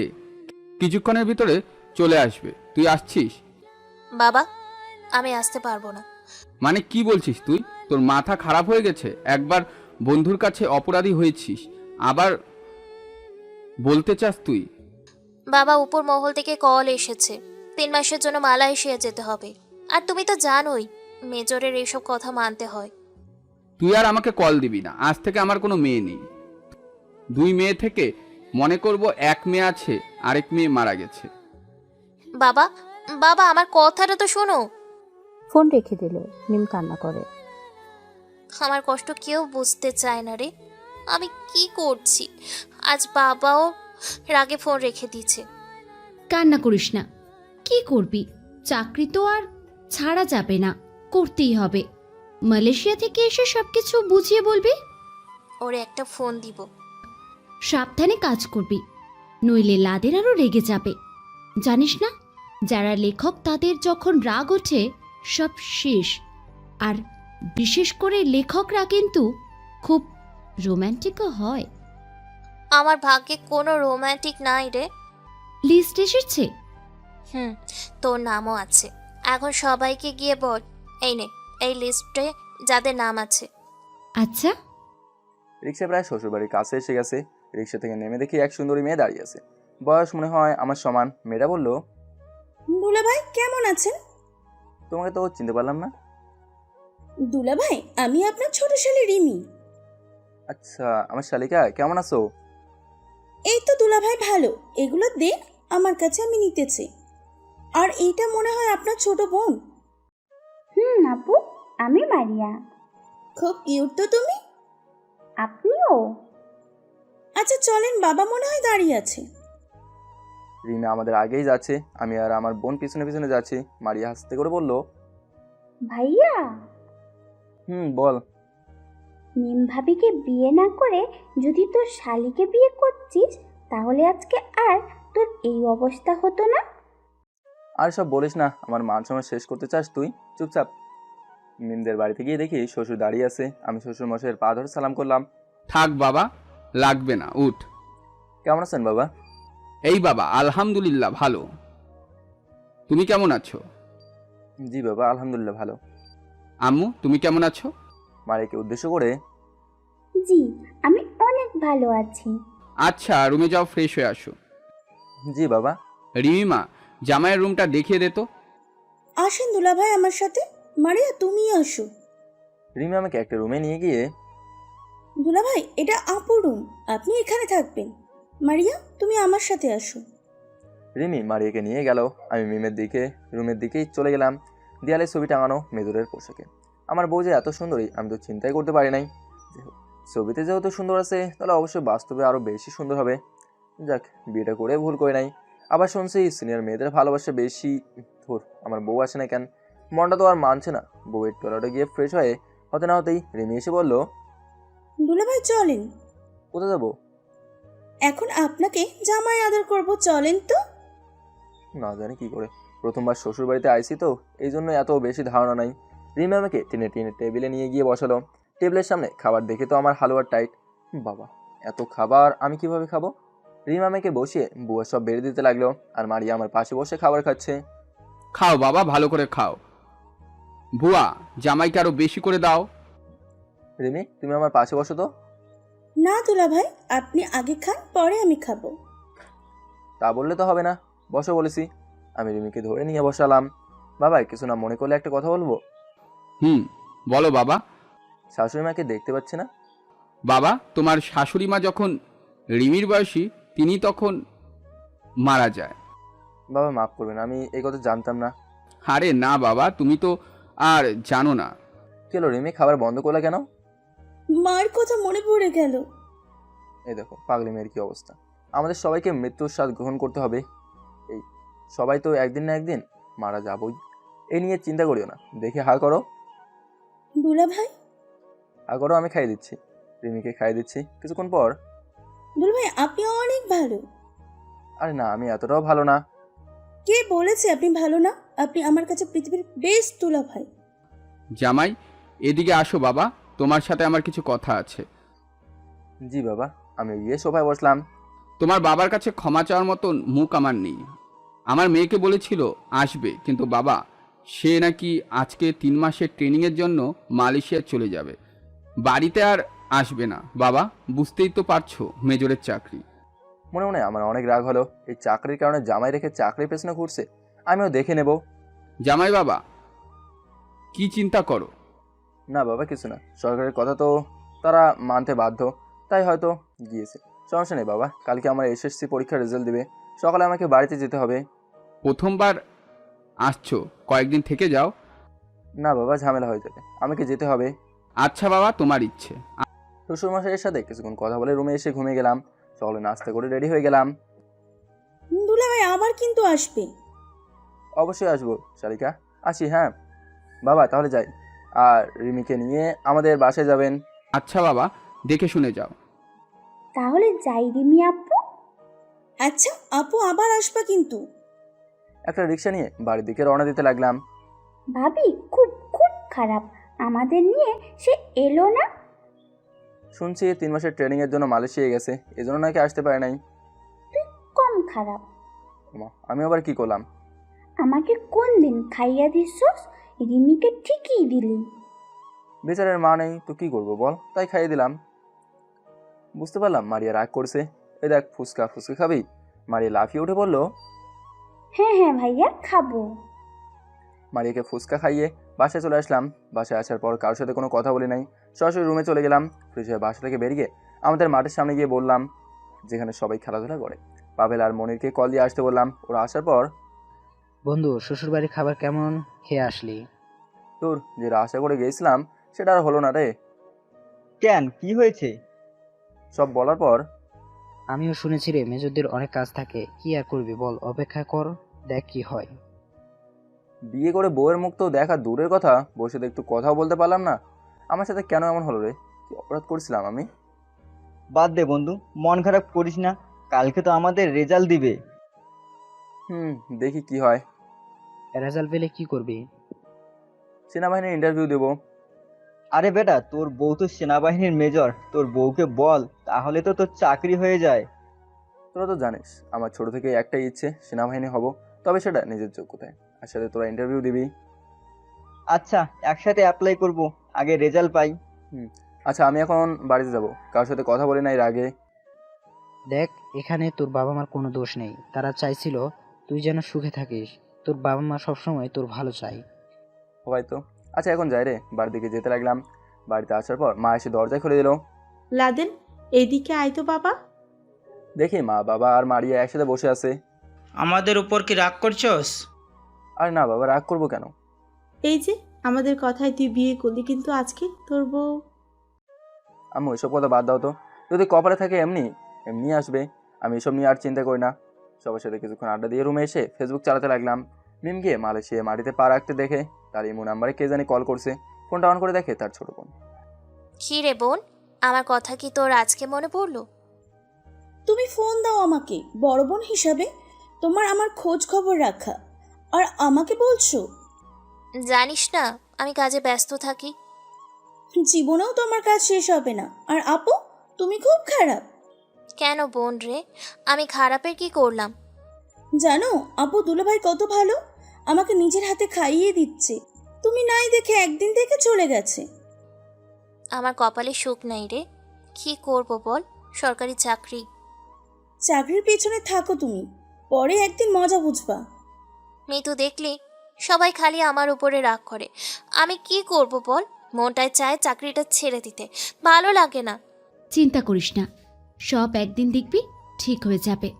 কিছুক্ষণের ভিতরে চলে আসবে। তুই আসছিস? বাবা, আমি আসতে পারবো না। মানে কি বলছিস তুই? তোর মাথা খারাপ হয়ে গেছে? একবার বন্ধুর কাছে অপরাধী হয়েছিস, আবার বলতে চাস তুই? বাবা, উপর মহল থেকে কল এসেছে, 3 মাসের জন্য মালয়েশিয়া যেতে হবে। আর তুমি তো জানোই মেজরের এইসব কথা মানতে হয়। তুই আর আমাকে কল দিবি না। আজ থেকে আমার কোনো মেয়ে নেই। 2 মেয়ে থেকে মনে করব 1 মেয়ে আছে, আরেক মেয়ে মারা গেছে। বাবা, বাবা, আমার কথাটা তো শোনো। ফোন রেখে দিল। মিম কান্না করে। আমার কষ্ট কেউ বুঝতে চায় না রে। আমি কি করছি? আজ বাবাও রাগে ফোন রেখে দিয়েছে। কান্না করিস না। কি করবি? চাকরি তো আর ছাড়া যাবে না, করতেই হবে। মালয়েশিয়া থেকে এসে সবকিছু বুঝিয়ে বলবি। ওরে একটা ফোন দিব। সাবধানে কাজ করবি, নইলে লাদেন আরও রেগে যাবে। জানিস না, যারা লেখক তাদের যখন রাগ ওঠে সব শেষ। আর বিশেষ করে লেখকরা কিন্তু খুব রোম্যান্টিকও হয়। আমার ভাগ্যে কোনো রোমান্টিক নাই রে। লিস্ট এসেছে? তোর নামও আছে। এখন সবাইকে গিয়ে বল, এই নে এই লিস্টে যাদের নাম আছে। আচ্ছা। রিক্সা প্রায় শ্বশুরবাড়ির কাছে এসে গেছে। রিক্সা থেকে নেমে দেখি এক সুন্দরী মেয়ে দাঁড়িয়ে আছে, বয়স মনে হয় আমার সমান। মেয়েটা বলল, দুলাভাই কেমন আছেন? তোমাকে তো চিনতে পারলাম না। দুলাভাই, আমি আপনার ছোট শালী রিমি। আচ্ছা, আমার শালিকা, কেমন আছো? এই তো দুলাভাই ভালো। এগুলো দে আমার কাছে, আমি নিতেছি। আর এইটা মনে হয় আপনার ছোট বোন। আপু, আমি মারিয়া। খুব কিউট তো তুমি। আপনিও? আচ্ছা চলেন, বাবা মনে হয় দাঁড়িয়ে আছে। রিনা আমাদের আগেই যাচ্ছে, আমি আর আমার বোন পিছনে পিছনে যাচ্ছি। মারিয়া হাসতে করে বলল, ভাইয়া। বল। মিম ভাবিকে বিয়ে না করে যদি তোর শালিকে বিয়ে করছিস, তাহলে আজকে আর তোর এই অবস্থা হতো না। আর সব বলিস না, আমার মান সম্মান শেষ করতে চাস তুই? চুপচাপ। মিমদের বাড়িতে গিয়ে দেখি শ্বশুর দাঁড়িয়ে আছে। আমি শ্বশুর মশাইয়ের পা ধরে সালাম করলাম। থাক বাবা, লাগবে না, উঠ। কেমন আছেন বাবা? এই বাবা, আলহামদুলিল্লাহ ভালো। তুমি কেমন আছো? জি বাবা, আলহামদুলিল্লাহ ভালো। আম্মু, তুমি কেমন আছো? মারিয়াকে উদ্দেশ্য করে, জি, আমি অনেক ভালো আছি। আচ্ছা, রুমে যাও, ফ্রেশ হয়ে আসো। জি বাবা। রিমিমা, জামাইয়ের রুমটা দেখিয়ে দে তো। আসেন দুলাভাই আমার সাথে। মারিয়া, তুমি আসো। রিমি আমাকে একটা রুমে নিয়ে গিয়ে, দুলাভাই, এটা আপু রুম, আপনি এখানে থাকবেন। মারিয়া, তুমি আমার সাথে আসো। রিমি মারিয়াকে নিয়ে গেল। আমি রুমের দিকেই চলে গেলাম। দেয়ালে ছবি টাঙানো মেজরের পোশাকে। আমার বউ যে এত সুন্দরী আমি তো চিন্তাই করতে পারি নাই। ছবিতে যেহেতু সুন্দর আছে, তাহলে অবশ্যই বাস্তবে আরও বেশি সুন্দর হবে। যাক, বিয়েটা করে ভুল করে নাই। আবার শুনছি সিনিয়র মেয়েদের ভালোবাসা বেশি। ধুর, আমার বউ আসে না কেন? মনটা তো আর মানছে না। বউয়ের টয়লেটে গিয়ে ফ্রেশ হতে না হতেই রিমি এসে বলল, দুলাভাই চলেন। কোথায় যাবো? এখন আপনাকে জামাই আদর করব, চলেন তো। না জানি কি করে, প্রথমবার শ্বশুর বাড়িতে আইসি তো, এই জন্য এত বেশি ধারণা নাই। রিমি আমাকে টেনে টেনে টেবিলে নিয়ে গিয়ে বসালো। টেবিলের সামনে খাবার দেখে তো আমার হালুয়ার টাইট। বাবা, এত খাবার আমি কিভাবে খাবো? রিমি আমাকে বসিয়ে বুয়া সব বেড়ে দিতে লাগলো, আর মারিয়া আমার পাশে বসে খাবার খাচ্ছে। খাও বাবা, ভালো করে খাও। বুয়া, জামাইকে আরো বেশি করে দাও। রিমি, তুমি আমার পাশে বসো তো। না দুলাভাই, আপনি আগে খান, পরে আমি খাবো। তা বললে তো হবে না, বসো বলেছি। আমি রিমিকে ধরে নিয়ে বসালাম। বাবা, কিছু না মনে করলে একটা কথা বলবো? বলো বাবা। শাশুড়ি মাকে দেখতে পাচ্ছি না। বাবা, তোমার শাশুড়ি মা যখন রিমির বয়সী, তিনি তখন মারা যায়। বাবা মাফ করবেন, আমি এই কথা জানতাম না। আরে না বাবা, তুমি তো আর জানো না। কি হলো রিমি, খাবার বন্ধ করলে কেন? মার কথা মনে পড়ে গেল। এই দেখো পাগলি মেয়ের কি অবস্থা। আমাদের সবাইকে মৃত্যুর স্বাদ গ্রহণ করতে হবে, এই সবাই তো একদিন না একদিন মারা যাবই। এই নিয়ে চিন্তা করিও না, দেখে হা করো। দুলাভাই, হা করো, আমি খাইয়ে দিচ্ছি, রিমিকে খাইয়ে দিচ্ছি কিছুক্ষণ পর। দুলাভাই আপনি অনেক ভালো। আরে না, আমি এতটাও ভালো না। কে বলেছে আপনি ভালো না? আপনি আমার কাছে পৃথিবীর বেস্ট দুলাভাই। জামাই, এদিকে আসো বাবা, তোমার সাথে আমার কিছু কথা আছে। জি বাবা, আমি গিয়ে সোফায় বসলাম। তোমার বাবার কাছে ক্ষমা চাওয়ার মতন মুখ আমার নেই। আমার মেয়েকে বলেছিল আসবে, কিন্তু বাবা সে নাকি আজকে 3 মাসের ট্রেনিংয়ের জন্য মালয়েশিয়া চলে যাবে, বাড়িতে আর আসবে না। বাবা বুঝতেই তো পারছো, মেজরের চাকরি। মনে মনে আমার অনেক রাগ হলো। এই চাকরির কারণে জামাই রেখে চাকরির পেছনে ঘুরছে, আমিও দেখে নেব। জামাই বাবা কি চিন্তা করো? না বাবা, কিছু না, সরকারের কথা তো তারা মানতে বাধ্য, তাই হয়তো গিয়েছে। সমস্যা নেই বাবা, কালকে আমার এসএসসি পরীক্ষার রেজাল্ট দিবে, সকালে আমাকে বাড়িতে যেতে হবে। প্রথমবার আসছো, কয়েকদিন থেকে যাও। না বাবা, ঝামেলা হয়ে যাবে, আমাকে যেতে হবে। আচ্ছা বাবা, তোমার ইচ্ছে। শ্বশুরমশাইয়ের সাথে কিছুক্ষণ কথা বলে রুমে এসে ঘুমিয়ে গেলাম। সকালে নাস্তা করে রেডি হয়ে গেলাম। দুলাভাই আবার কিন্তু আসবে। অবশ্যই আসবো শালিকা, আসি। হ্যাঁ বাবা, তাহলে যাই। আর রিমিকে নিয়ে আমাদের বাসায় যাবেন। আচ্ছা বাবা, দেখে শুনে যাও। তাহলে যাই রিমি আপু। আচ্ছা আপু আবার আসবা কিন্তু। একটা রিক্সা নিয়ে বাড়ির দিকে রওনা দিতে লাগলাম। ভাবি খুব খুব খারাপ, আমাদের নিয়ে সে এলো না। শুনছি 3 মাসের ট্রেনিংয়ের জন্য মালয়েশিয়া গেছে, এজন্য নাকি আসতে পারে নাই। তুই কম খারাপ। আমি আবার কি করলাম? আমাকে কোন দিন খাইয়া দিছস, রিমিকে ঠিকই দিলি। বেচারের মা নেই তো কি করবো বল, তাই খাইয়ে দিলাম। বুঝতে পারলাম মারিয়া রাগ করছে। এই দেখ, ফুচকা ফুচকা খাবি? মারিয়া লাফিয়ে উঠে বলল, হ্যাঁ হ্যাঁ ভাইয়া খাবো। মারিয়াকে ফুচকা খাইয়ে বাসায় চলে আসলাম। বাসায় আসার পর কারোর সাথে কোনো কথা বলি নাই, সরাসরি রুমে চলে গেলাম। ফ্রেশ হয়ে বাসা থেকে বেরিয়ে আমাদের মাঠের সামনে গিয়ে বললাম, যেখানে সবাই খেলাধুলা করে। পাভেল আর মনিরকে কল দিয়ে আসতে বললাম। ওরা আসার পর, বন্ধু, শ্বশুরবাড়ির খাবার কেমন খেয়ে আসলি? তোর যেটা আশা করে গিয়েছিলাম সেটা আর হলো না রে। কেন, কি হয়েছে? সব বলার পর, আমিও শুনেছি রে মেজরদের অনেক কাজ থাকে, কি আর করবি বল, অপেক্ষা কর, দেখ কি হয়। বিয়ে করে বউয়ের মুখ তো দেখা দূরের কথা, বসে তো একটু কথাও বলতে পারলাম না। আমার সাথে কেন এমন হলো রে? কি অপরাধ করেছিলাম আমি? বাদ দে বন্ধু, মন খারাপ করিস না, কালকে তো আমাদের রেজাল্ট দিবে। দেখি কি হয়। রেজাল্ট পেলে কি করবি? সেনাবাহিনীর ইন্টারভিউ দেবো। আরে বেটা, তোর বউ তো সেনাবাহিনীর মেজর, তোর বউকে বল, তাহলে তো তোর চাকরি হয়ে যায়। তোরা তো জানিস আমার ছোট থেকে একটাই ইচ্ছে, সেনাবাহিনী হব, তবে সেটা নিজের যোগ্যতায়। আর সাথে তোরা ইন্টারভিউ দিবি। আচ্ছা, একসাথে অ্যাপ্লাই করব, আগে রেজাল্ট পাই। আচ্ছা, আমি এখন বাড়িতে যাব, কারোর সাথে কথা বলি নাই আগে। দেখ, এখানে তোর বাবা মার কোনো দোষ নেই, তারা চাইছিল তুই যেন সুখে থাকিস, তোর বাবা মা সবসময় তোর ভালো চাই। হয়তো। আচ্ছা এখন যাই রে, বাড়ির দিকে যেতে লাগলাম। বাড়িতে আসার পর মা এসে দরজায় খুলে দিল। লাদেন, এইদিকে আয় তো বাবা। দেখি মা, বাবা আর মারিয়া একসাথে বসে আছে। আমাদের উপর কি রাগ করছস? আরে না বাবা, রাগ করবো কেন? এই যে আমাদের কথায় তুই বিয়ে করলি, কিন্তু আজকে তোর বউ। আমি ওইসব কথা বাদ দাও তো, যদি কপালে থাকে এমনি এমনি আসবে, আমি এসব নিয়ে আর চিন্তা করি না। সবার সাথে কিছুক্ষণ আড্ডা দিয়ে রুমে এসে ফেসবুক চালাতে লাগলাম। মিমকে মালয়েশিয়া মাটিতে পা রাখতে দেখে তার ইমো নাম্বারে কে জানি কল করছে। ফোনটা অন করে দেখে তার ছোট বোন। কি রে বোন, আমার কথা কি তোর আজকে মনে পড়লো? তুমি ফোন দাও আমাকে, বড় বোন হিসাবে তোমার আমার খোঁজ খবর রাখা, আর আমাকে বলছো? জানিস না আমি কাজে ব্যস্ত থাকি। জীবনেও তোমার কাজ শেষ হবে না। আর আপু, তুমি খুব খারাপ। কেন বোন রে, আমি খারাপের কি করলাম? জানো আপু, দুলাভাই কত ভালো, আমাকে নিজের হাতে খাইয়ে দিচ্ছে। তুমি নাই দেখে একদিন থেকে চলে গেছে। আমার কপালে সুখ নাই রে, কি করব বল, সরকারি চাকরি। চাকরির পেছনে থাকো তুমি, পরে একদিন মজা বুঝবা। মিতু দেখলি, সবাই খালি আমার উপরে রাগ করে, আমি কি করব বল? মনটায় চায় চাকরিটা ছেড়ে দিতে, ভালো লাগে না। চিন্তা করিস না, সব একদিন দেখবি ঠিক হয়ে যাবে।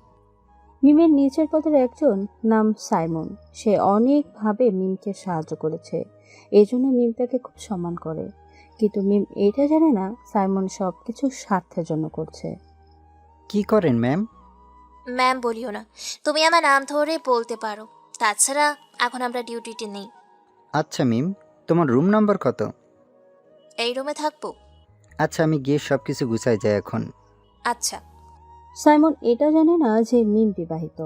মিমের নিচের পদের একজন নাম সাইমন, সে অনেকভাবে মিমকে সাহায্য করেছে, এই জন্য মিম তাকে খুব সম্মান করে। কিন্তু মিম এটা জানে না সাইমন সব কিছু স্বার্থের জন্য করছে। কি করেন ম্যাম? ম্যাম বলিও না, তুমি আমার নাম ধরে বলতে পারো। তাছাড়া এখন আমরা ডিউটিতে নেই। আচ্ছা মিম, তোমার রুম নাম্বার কত? এই রুমে থাকবো। আচ্ছা, আমি গিয়ে সব কিছু গুছাই যাই এখন। আচ্ছা। সাইমন এটা জানে না যে মিম বিবাহিত।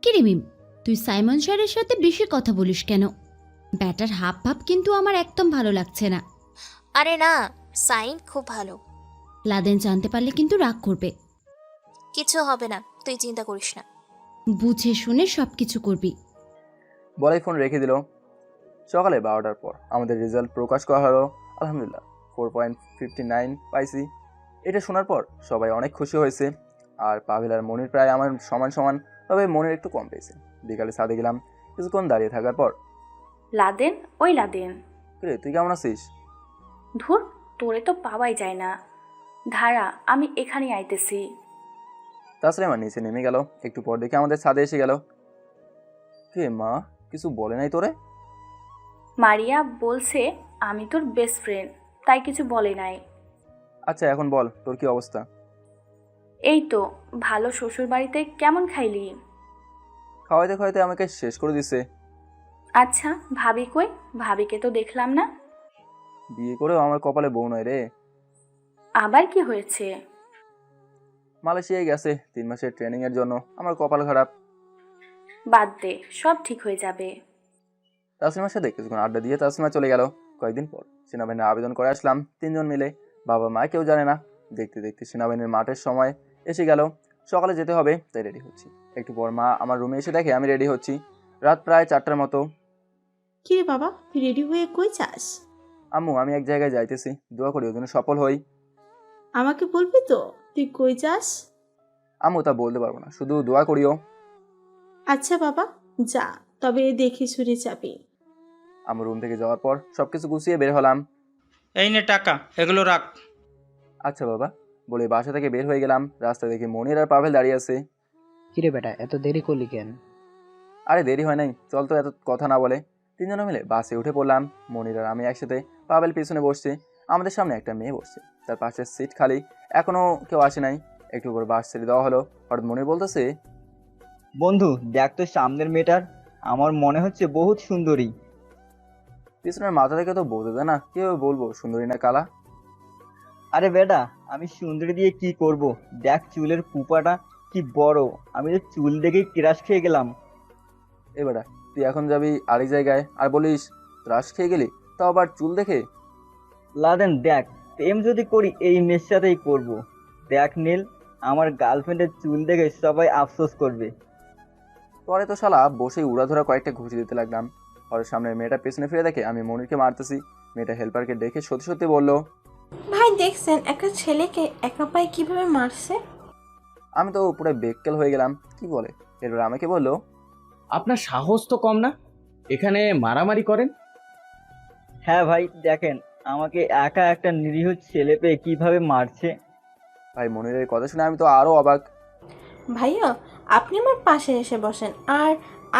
কিরে মিম, তুই সাইমন স্যারের সাথে বেশি কথা বলিস কেন? ব্যাটার হাব ভাব কিন্তু আমার একদম ভালো লাগছে না। আরে না, সাইন খুব ভালো। লাদেন জানতে পারলে কিন্তু রাগ করবে। কিছু হবে না, তুই চিন্তা করিস না। বুঝে শুনে সব কিছু করবি। বলাই ফোন রেখে দিল। সকালে 12টার পর আমাদের রেজাল্ট প্রকাশ করা হলো। আলহামদুলিল্লাহ 4.59 পাইছি। এটা শোনার পর সবাই অনেক খুশি হয়েছে। আর পাভেল আর মনির প্রায় আমার সমান সমান, তবে মনির একটু কম পেয়েছে। বিকালে ছাদে গেলাম। কিছুক্ষণ দাঁড়িয়ে থাকার পর, লাদেন, ওই লাদেন, রে তুই কেমন আছিস? ধুর, তোরে তো পাওয়াই যায় না। ধারা, আমি এখানেই আইতেছি। তাছাড়া আমার নিচে নেমে গেল। একটু পর দেখে আমাদের ছাদে এসে গেল। কে মা, কিছু বলে নাই তোরে? মারিয়া বলছে আমি তোর বেস্ট ফ্রেন্ড, তাই কিছু বলে নাই। আচ্ছা এখন বল, তোর কি অবস্থা? এই তো ভালো। শ্বশুর বাড়িতে কেমন খাইলি? খাওয়াইতে খাওয়াইতে আমাকে শেষ করে দিছে। আচ্ছা, ভাবি কই? ভাবিকে তো দেখলাম না। বিয়ে করেও আমার কপালে বউ নয় রে। আবার কি হয়েছে? মালয়েশিয়ায় গেছে 3 মাসের ট্রেনিং এর জন্য। আমার কপাল খারাপ। বাদ দে, সব ঠিক হয়ে যাবে। তাসলিমার সাথে কিছুক্ষণ আড্ডা দিয়ে তাসলিমা চলে গেল। কয়েকদিন পর সেনাবাহিনীর আবেদন করে আসলাম 3 জন মিলে। বাবা মা কেউ জানে না। দেখতে দেখতে সেনাবাহিনীর মাঠের সময় এসে গেল। সকালে যেতে হবে তাই রেডি হচ্ছি। একটু পর মা আমার রুমে এসে দেখে আমি রেডি হচ্ছি। রাত প্রায় 4টার মতো। কি রে বাবা, তুই রেডি হয়ে কই যাস? আম্মু, আমি এক জায়গায় যাইতেছি, দোয়া করি ওর জন্য সফল হই। আমাকে বলবি তো তুই কই যাস? আম্মু, তা বলতে পারবো না, শুধু দোয়া করিও। আচ্ছা বাবা, যা, তবে দেখি শুনে যাবি। আমার রুম থেকে যাওয়ার পর সবকিছু গুছিয়ে বের হলাম। এই নে টাকা, এগুলো রাখ। আচ্ছা বাবা বলে বাসা থেকে বের হয়ে গেলাম। রাস্তা দেখে মনির আর পাভেল দাঁড়িয়ে আছে। কিরে বেটা, এত দেরি করলি কেন? আরে দেরি হয় নাই, চল তো এত কথা না বলে। 3 জন মিলে বাসে উঠে পড়লাম। মনির আর আমি একসাথে। পাভেল পিছনে বসছে। আমাদের সামনে একটা মেয়ে বসছে, তার পাশের সিট খালি, এখনো কেউ আসে নাই। একটু পর বাস ছেড়ে দেওয়া হলো। হঠাৎ মনির বলতেছে, বন্ধু দেখ তো সামনের মেয়েটার, আমার মনে হচ্ছে বহুত সুন্দরী। পিছনের মাথা থেকে তো বোঝা যায় না, কিভাবে বলবো সুন্দরী না কালা? আরে বেটা, আমি সুন্দরী দিয়ে কি করব? দেখ চুলের কুপাটা কি বড়, আমি তো চুল দেখেই ক্রাশ খেয়ে গেলাম। এ বেটা, তুই এখন যাবি আরেক জায়গায় আর বলিস রাশ খেয়ে গেলি, তাও আবার চুল দেখে? লাদেন দেখ, প্রেম যদি করি এই মেয়ের সাথেই করব। দেখ নীল, আমার গার্লফ্রেন্ডের চুল দেখে সবাই আফসোস করবে। পরে তো শালা বসেই উড়াধরা কয়েকটা ঘুষি দিতে লাগলাম। পরে সামনে মেয়েটা পেছনে ফিরে দেখে আমি মনিরকে মারতেছি। মেয়েটা হেল্পারকে দেখে সত্যি সত্যি বলল, ভাই দেখছেন একটা ছেলেকে একা পায়ে কিভাবে মারছে? আমি তো পুরো বেক্কেল হয়ে গেলাম। কি বলে? এরপর আমাকে বলল, আপনার সাহস তো কম না, এখানে মারামারি করেন? হ্যাঁ ভাই, দেখেন আমাকে একা একটা নিরীহ ছেলে পেয়ে কিভাবে মারছে। ভাই মনিরের কথা শুনে আমি তো আরো অবাক। ভাইয়া, আপনি আমার পাশে এসে বসেন আর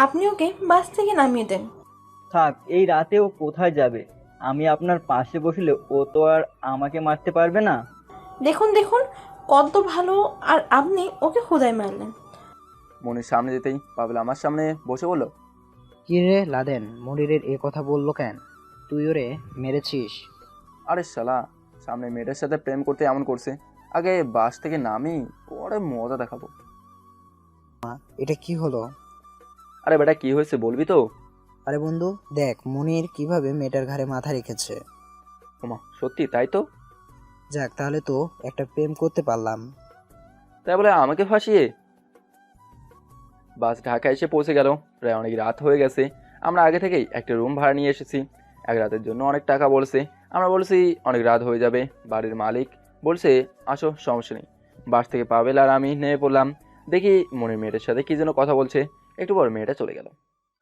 আপনি ওকে বাস থেকে নামিয়ে দেন। থাক, এই রাতে ও কোথায় যাবে? আমি আপনার পাশে বসলে ও তো আর আমাকে মারতে পারবে না। দেখুন দেখুন কত ভালো, আর আপনি ওকে খোদায় মারলেন। মনির সামনে যেতেই পাভেল আমার সামনে বসে বলল, কি রে লাদেন, মনিরের এ কথা বললো কেন? তুই ওরে মেরেছিস? আরে শালা, সামনে মেয়েটার সাথে প্রেম করতে এমন করছে, আগে বাস থেকে নামি পরে মজা দেখাবো। এটা কি হলো? আরে বেটা, কি হয়েছে বলবি তো? আরে বন্ধু দেখ, মনির কিভাবে মেয়েটার ঘাড়ে মাথা রেখেছে। ওমা, সত্যি তাই তো? যাক, তাহলে তো একটা প্রেম করতে পারলাম। তাই বলে আমাকে ফাঁসিয়ে? বাস ঢাকা এসে পৌঁছে গেল। প্রায় অনেক রাত হয়ে গেছে। আমরা আগে থেকেই একটা রুম ভাড়া নিয়ে এসেছি। এক রাতের জন্য অনেক টাকা বলছে। আমরা বলছি অনেক রাত হয়ে যাবে। বাড়ির মালিক বলছে আসো, সমস্যা নেই। বাস থেকে পাভেল আর আমি নেমে পড়লাম। দেখি মনির মেয়েটার সাথে কি যেন কথা বলছে। একটু পর মেয়েটা চলে গেল।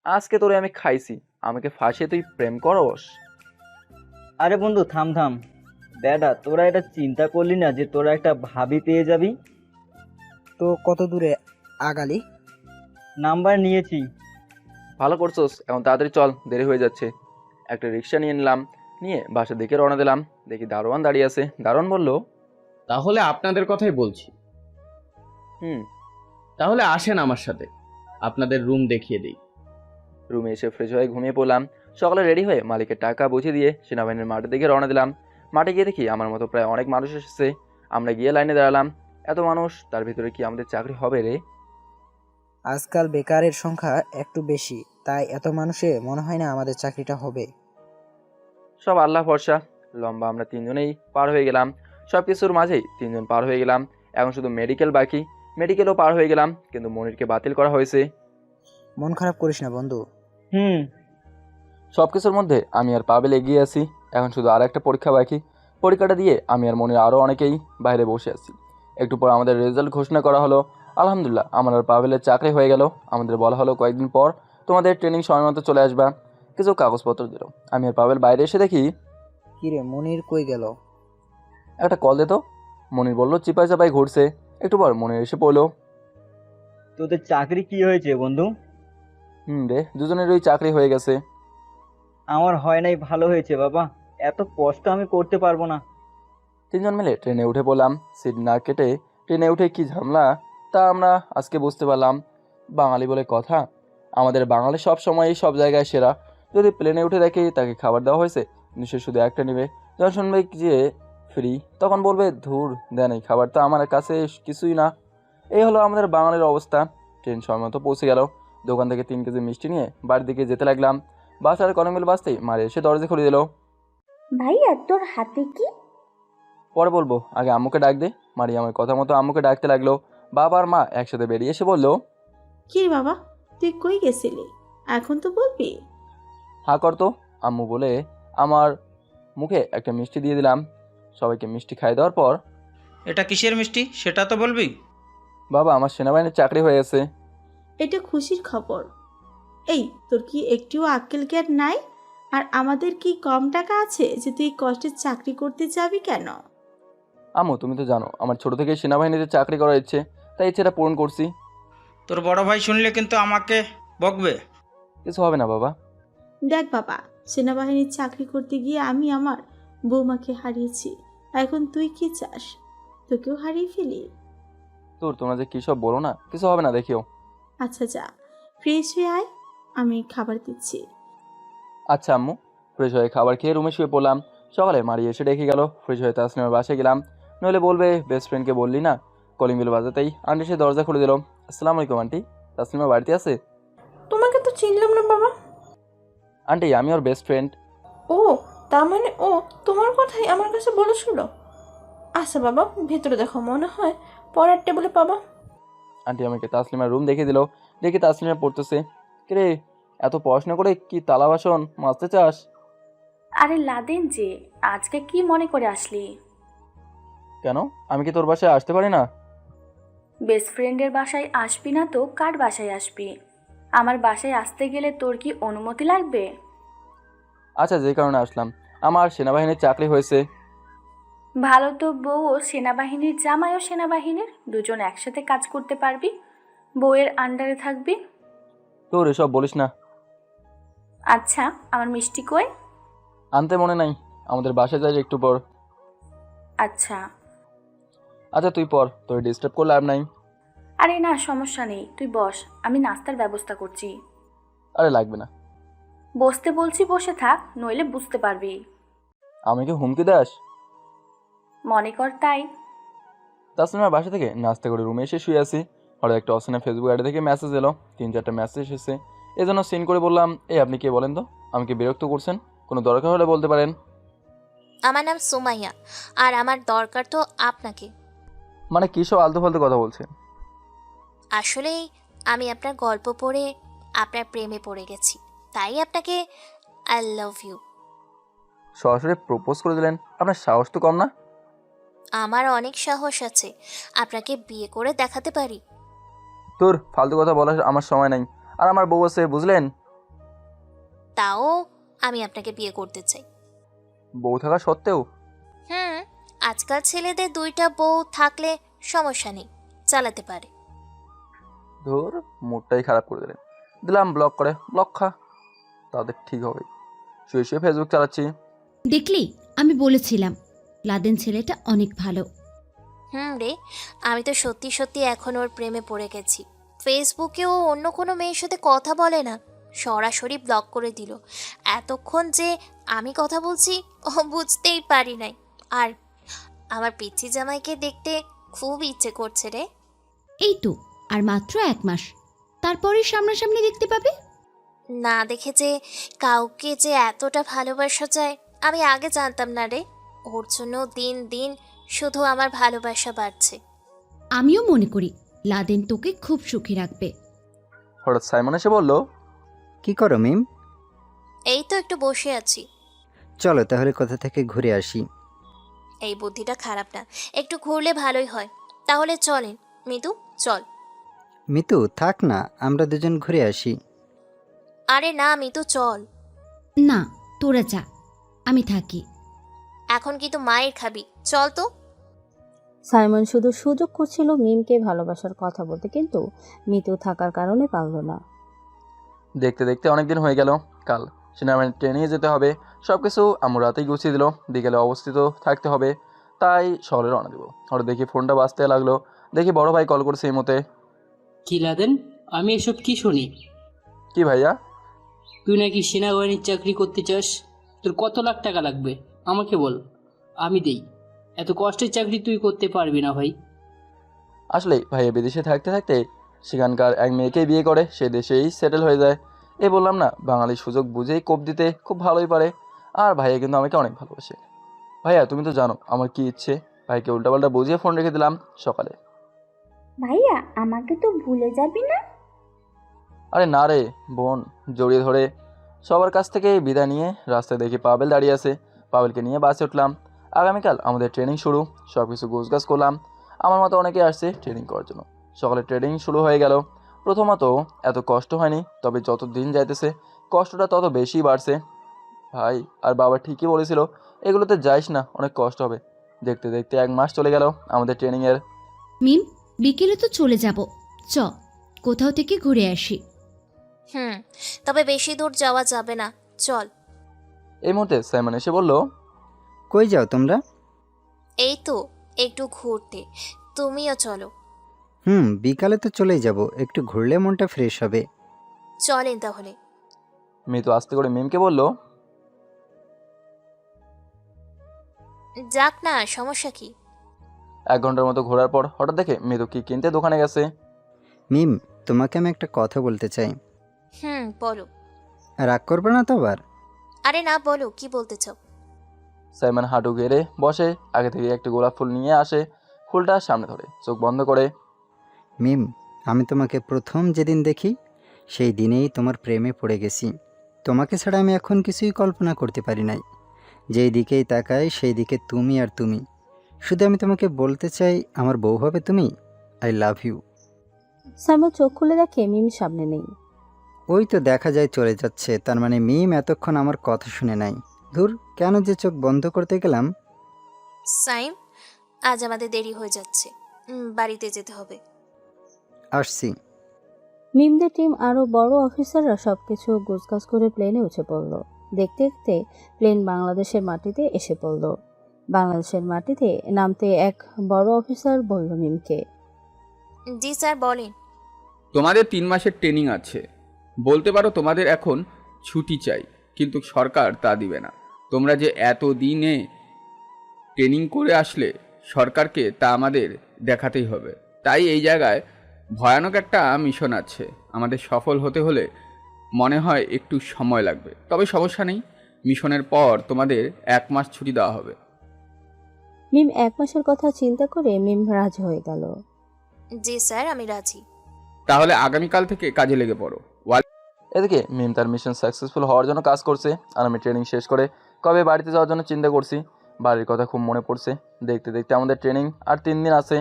আজকে তোরে আমি খাইছি, আমাকে ফাঁসিয়ে তুই প্রেম করস? আরে বন্ধু থাম থাম, বেটা তোরা এটা চিন্তা করলি না যে তোরা একটা ভাবি পেয়ে যাবি? তো কত দূরে আগালি? নাম্বার নিয়েছি। ভালো করছোস, এখন তাড়াতাড়ি চল, দেরি হয়ে যাচ্ছে। একটা রিক্সা নিয়ে নিলাম। নিয়ে বাসার দিকে রওনা দিলাম। দেখি দারোয়ান দাঁড়িয়ে আছে। দারোয়ান বলল, তাহলে আপনাদের কথাই বলছি। হুম। তাহলে আসেন আমার সাথে, আপনাদের রুম দেখিয়ে দিই। রুমে এসে ফ্রেশ হয়ে ঘুমিয়ে পড়লাম। সকালে রেডি হয়ে মালিকের টাকা বুঝিয়ে দিয়ে সেনাবাহিনীর মাঠের দিকে রওনা দিলাম। মাঠে গিয়ে দেখি আমার মতো প্রায় অনেক মানুষ এসেছে। আমরা গিয়ে লাইনে দাঁড়ালাম। এত মানুষ, তার ভিতরে কি আমাদের চাকরি হবে রে? আজকাল বেকারের সংখ্যা একটু বেশি, তাই এত মানুষে মনে হয় না আমাদের চাকরিটা হবে। সব আল্লাহ ভরসা। লম্বা আমরা তিনজনেই পার হয়ে গেলাম। সব কিছুর মাঝেই তিনজন পার হয়ে গেলাম। এখন শুধু মেডিকেল বাকি। মেডিকেলও পার হয়ে গেলাম, কিন্তু মনিরকে বাতিল করা হয়েছে। মন খারাপ করিস না বন্ধু। সব কিছুর মধ্যে আমি আর পাবেল এগিয়ে আছি। এখন শুধু আর একটা পরীক্ষা বাকি। পরীক্ষাটা দিয়ে আমি আর মনির আরও অনেকেই বাইরে বসে আছি। একটু পর আমাদের রেজাল্ট ঘোষণা করা হলো। আলহামদুলিল্লাহ, আমার আর পাবেলের চাকরি হয়ে গেল। আমাদের বলা হলো কয়েকদিন পর তোমাদের ট্রেনিং সময় মতো চলে আসবা। কিছু কাগজপত্র দিল। আমি আর পাবেল বাইরে এসে দেখি, কিরে মনির কই গেল? একটা কল দে তো। মনির বলল চিপাই চাপাই ঘুরছে। একটু পর মনির এসে পড়লো। তোদের চাকরি কি হয়েছে বন্ধু? রে, দুজনেরই চাকরি হয়ে গেছে। আমার হয় নাই, ভালো হয়েছে বাবা। এত কষ্ট আমি করতে পারবো না। তিনজন মিলে ট্রেনে উঠে পড়লাম। সিট না কেটে ট্রেনে উঠে কি ঝামেলা তা আমরা আজকে বুঝতে পারলাম। বাঙালি বলে কথা, আমাদের বাঙালি সব সময়ই সব জায়গায় সেরা। যদি প্লেনে উঠে দেখি তাকে খাবার দেওয়া হয়েছে, নিশ্চয়ই শুধু একটা নেবে। যখন শুনবে যে ফ্রি, তখন বলবে ধুর দেন, এই খাবারটা আমার কাছে কিছুই না। এই হলো আমাদের বাঙালির অবস্থা। ট্রেন সময় মতো পৌঁছে গেল। দোকান থেকে 3 কেজি মিষ্টি নিয়ে বাড়ির দিকে যেতে লাগলাম। বাস আর কনমিল বাসতেই মারে এসে দরজা খুলে দিল। ভাইয়া তোর হাতে কি? পরে বলবো, আগে আম্মুকে ডাক দে। মারি আমার কথা মতো আম্মুকে ডাকতে লাগলো। বাবা আর মা একসাথে বেরিয়ে এসে বললো, কি রে বাবা, তুই কই গেছিলি? এখন তো বলবি। হা কর তো। আম্মু বলে আমার মুখে একটা মিষ্টি দিয়ে দিলাম। সবাইকে মিষ্টি খাই দেওয়ার পর, এটা কিসের মিষ্টি সেটা তো বলবি। বাবা আমার সেনাবাহিনীর চাকরি হয়ে গেছে। এটা খুশির খবর। এই তোর কি একটুও আক্কেল জ্ঞান নাই? আর আমাদের কি কম টাকা আছে যে তুই কষ্টের চাকরি করতে যাবি কেন? আম্মু তুমি তো জানো আমার ছোট থেকে সেনাবাহিনীতে চাকরি করার ইচ্ছে, তাই ইচ্ছেটা পূরণ করছি। তোর বড় ভাই শুনলে কিন্তু আমাকে বকবে। কিছু হবে না বাবা। দেখ বাবা, সেনাবাহিনীর চাকরি করতে গিয়ে আমি আমার বৌমাকে হারিয়েছি। এখন তুই কি চাস তোকেও হারিয়ে ফেলি? তোমরা যে কী সব বলো না, কিছু হবে না দেখিও। আচ্ছা যা, ফ্রেশ হয়ে আয়, আমি খাবার দিচ্ছি। আচ্ছা আম্মু। ফ্রেশ হয়ে খাবার খেয়ে রুমে শুয়ে পড়লাম। সকালে মারি এসে ডেকে গেল। ফ্রেশ হয়ে তাসলিমার বাসায় গেলাম। নইলে বলবে বেস্ট ফ্রেন্ডকে বললি না। কলিং বেল বাজাতেই আন্টি সে দরজা খুলে দিল। আসসালামু আলাইকুম আন্টি, তাসলিমা বাড়িতে আছে? তোমাকে তো চিনলাম না বাবা। আন্টি আমি ওর বেস্ট ফ্রেন্ড। ও, তার মানে ও তোমার কথাই আমার কাছে বলেছিল। আচ্ছা বাবা, ভেতরে দেখো, মনে হয় পড়ার টেবিলে পাবা। আন্টি আমাকে তাসলিমার রুম দেখে দিল। দেখে তাসলিমা পড়তেছে। কিরে, এত পড়াশোনা করে কি তালা বাসন মাজতে চাস? আরে লাদেন যে, আজকে কি মনে করে আসলি? কেন, আমি কি তোর বাসায় আসতে পারি না? বেস্ট ফ্রেন্ডের বাসায় আসবি না তো কার বাসায় আসবি? আমার বাসায় আসতে গেলে তোর কি অনুমতি লাগবে? আচ্ছা, যে কারণে আসলাম, আমার সেনাবাহিনীর চাকরি হয়েছে। ভালো তো, বউও সেনাবাহিনীর, জামাইও সেনাবাহিনীর, দুজন একসাথে কাজ করতে পারবি, বউয়ের আন্ডারে থাকবি। তোর এসব বলিস না। আচ্ছা, আমার মিষ্টি কই? আনতে মনে নাই, আমাদের বাসায় যাই একটু পর। আচ্ছা আচ্ছা তুই পর, তোর ডিস্টার্ব করলে আর নাই। আরে না, সমস্যা নেই, তুই বস, আমি নাস্তার ব্যবস্থা করছি। আরে লাগবে না। বসতে বলছি, বসে থাক, নইলে বুঝতে পারবি। আমাকে হুমকি দাস? মনে কর তাই। তাসলিমার বাসা থেকে নাস্তা করে রুমে এসে শুয়ে আছি। হঠাৎ একটা অচেনা ফেসবুক আইডি থেকে মেসেজ এলো। 3-4টা মেসেজ এসেছে। এই জন্য সিন করে বললাম, এই আপনি কে বলেন তো? আমাকে বিরক্ত করছেন, কোনো দরকার হলে বলতে পারেন। আমার নাম সুমাইয়া, আর আমার দরকার তো আপনাকে। মানে কী সব আলতু ফালতু কথা বলছেন? আসলেই আমি আপনার গল্প পড়ে আপনার প্রেমে পড়ে গেছি, তাই আপনাকে আই লাভ ইউ। সরাসরি প্রপোজ করে দিলেন, আপনার সাহস তো কম না? আমার অনেক সাহস আছে, আপনাকে বিয়ে করে দেখাতে পারি। তোর ফালতু কথা বলার আমার সময় নাই, আর আমার বউ আছে, বুঝলেন? তাও আমি আপনাকে বিয়ে করতে চাই। বউ থাকা সত্ত্বেও? আজকাল ছেলেদের 2টা বউ থাকলে সমস্যা নেই, চালাতে পারে। ধর, মুডটাই খারাপ করে দিলেন। দিলাম ব্লক করে। ব্লক খা, তাদের ঠিক হবে। শুয়ে শুয়ে ফেসবুক চালাচ্ছি। দেখলি, আমি বলেছিলাম লাদেন ছেলেটা অনেক ভালো। রে, আমি তো সত্যি সত্যি এখন ওর প্রেমে পড়ে গেছি। ফেসবুকেও অন্য কোনো মেয়ের সাথে কথা বলে না, সরাসরি ব্লক করে দিল। এতক্ষণ যে আমি কথা বলছি ও বুঝতেই পারি নাই। আর আমার পিচ্ছি জামাইকে দেখতে খুব ইচ্ছে করছে রে। এই তো আর মাত্র 1 মাস, তারপরে সামনাসামনি দেখতে পাবে। না দেখে যে কাউকে যে এতটা ভালোবাসা যায় আমি আগে জানতাম না রে। ওর জন্য দিন দিন শুধু আমার ভালোবাসা বাড়ছে। আমিও মনে করি লাদেন তোকে খুব সুখী রাখবে। হঠাৎ সাইমন এসে বলল, কি করো মিম? এই তো একটু বসে আছি। চলো তাহলে কোথা থেকে ঘুরে আসি। এই বুদ্ধিটা খারাপ না, একটু ঘুরলে ভালোই হয়। তাহলে চলেন মিতু, চল। মিতু থাক না, আমরা দুজন ঘুরে আসি। আরে না মিতু, চল। না, তোরা যা, আমি থাকি। এখন কিন্তু মায়ের খাবি, চল তো। সাইমন শুধু সুযোগ করছিল মিমকে ভালোবাসার কথা বলতে, কিন্তু মিতু থাকার কারণে পারল না। দেখতে দেখতে অনেক দিন হয়ে গেল। কাল সিনেমার ট্রেনে যেতে হবে, সব কিছু আম্মু রাতেই গুছিয়ে দিল। বিকেলে অবস্থিত থাকতে হবে, তাই শহরে রওনা দেবো। হঠাৎ দেখি ফোনটা বাজতে লাগলো, দেখি বড় ভাই কল করছে এই মতে। কি লাদেন, আমি এসব কি শুনি? কি ভাইয়া? তুই নাকি সেনাবাহিনীর চাকরি করতে চাস? তোর কত লাখ টাকা লাগবে আমাকে বল, আমি দেই। এত কষ্টের চাকরি তুই করতে পারবি না ভাই। আসলে ভাইয়া বিদেশে থাকতে থাকতে সেখানকার এক মেয়েকেই বিয়ে করে, সে দেশেই সেটেল হয়ে যায়। এই বললাম না, বাঙালি সুযোগ বুঝেই কোপ দিতে খুব ভালোই পারে। আর ভাইয়া কিন্তু আমাকে অনেক ভালোবাসে। ভাইয়া তুমি তো জানো আমার কি ইচ্ছে। ভাইকে উল্টাপাল্টা বুঝিয়ে ফোন রেখে দিলাম সকালে। ভাইয়া আমাকে তো ভুলে যাবি না? আরে না রে বোন, জড়িয়ে ধরে সবার কাছ থেকে বিদায় নিয়ে রাস্তায় দেখি পাবেল দাঁড়িয়ে আছে। পাবেলকে নিয়ে বাসে উঠলাম। আগামীকাল আমাদের ট্রেনিং শুরু, সব কিছু গোছগাছ করলাম। আমার মতো অনেকে আসছে ট্রেনিং করার জন্য। সকালে ট্রেনিং শুরু হয়ে গেল। প্রথমত এত কষ্ট হয়নি, তবে যত দিন যাইতেছে কষ্টটা তত বেশি বাড়ছে। ভাই আর বাবা ঠিকই বলেছিল, এগুলোতে যাইস না, অনেক কষ্ট হবে। দেখতে দেখতে 1 মাস চলে গেল আমাদের ট্রেনিংয়ের। মিম, বিকেলে তো চলে যাব, চ কোথাও থেকে ঘুরে আসি। তবে বেশি দূর যাওয়া যাবে না, চল। এই মুহূর্তে সাইমন এসে বলল, কই যাও তোমরা? এই তো একটু ঘুরতে, তুমিও চলো। বিকালে তো চলেই যাব, একটু ঘুরলে মনটা ফ্রেশ হবে। চলেন তাহলে। মিতু আস্তে করে মিমকে বলল, যাক না, সমস্যা কি? 1 ঘন্টার মতো ঘোরার পর হঠাৎ দেখে মিতু কি কিনতে দোকানে গেছে। মিম, তোমাকে আমি একটা কথা বলতে চাই। বলো। রাগ করবে না তো আবার? আরে না, বলো কি বলতে চাও। সাইমন হাঁটু গেড়ে বসে, আগে থেকে একটা গোলাপ ফুল নিয়ে আসে, ফুলটা সামনে ধরে চোখ বন্ধ করে। মিম, আমি তোমাকে প্রথম যেদিন দেখি সেই দিনেই তোমার প্রেমে পড়ে গেছি। তোমাকে ছাড়া আমি এখন কিছুই কল্পনা করতে পারি নাই। যেই দিকেই তাকাই সেই দিকে তুমি আর তুমি। শুধু আমি তোমাকে বলতে চাই, আমার বউ হবে তুমি। I love you. সাইমন চোখ খুলে দেখে মিম সামনে নেই। ওই তো দেখা যায় চলে যাচ্ছে, তার মানে মিম এতক্ষণ আমার কথা শুনে নাই। ধুর, কেন যে চোখ বন্ধ করতে গেলাম। সাইম, আজ আমাদের দেরি হয়ে যাচ্ছে, বাড়িতে যেতে হবে। আসছি। মিমদের টিম আরও বড় অফিসাররা সবকিছু গোছগাছ করে প্লেনে উঠে পড়ল। দেখতে দেখতে প্লেন বাংলাদেশের মাটিতে এসে পড়ল। বাংলাদেশের মাটিতে নামতে এক বড় অফিসার বলল মিমকে, জি স্যার বলেন। তোমাদের 3 মাসের ট্রেনিং আছে, বলতে পারো তোমাদের এখন ছুটি চাই, কিন্তু সরকার তা দিবে না। তোমরা যে এত দিনে ট্রেনিং করে আসলে সরকারকে তা আমাদের দেখাতেই হবে। তাই এই জায়গায় ভয়ানক একটা মিশন আছে। আমাদের সফল হতে হলে মনে হয় একটু সময় লাগবে, তবে সমস্যা নেই। মিশনের পর তোমাদের 1 মাস ছুটি দেওয়া হবে। মিম 1 মাসের কথা চিন্তা করে মিম রাজি হয়ে গেল। জি স্যার, আমি রাজি। তাহলে আগামীকাল থেকে কাজে লেগে পড়ো। এদিকে মিম তার মিশন সাকসেসফুল হওয়ার জন্য কাজ করছে, আর আমি ট্রেনিং শেষ করে কবে বাড়িতে যাওয়ার জন্য চিন্তা করছি। বাড়ির কথা খুব মনে পড়ছে। দেখতে দেখতে আমাদের ট্রেনিং আর 3 দিন আছে।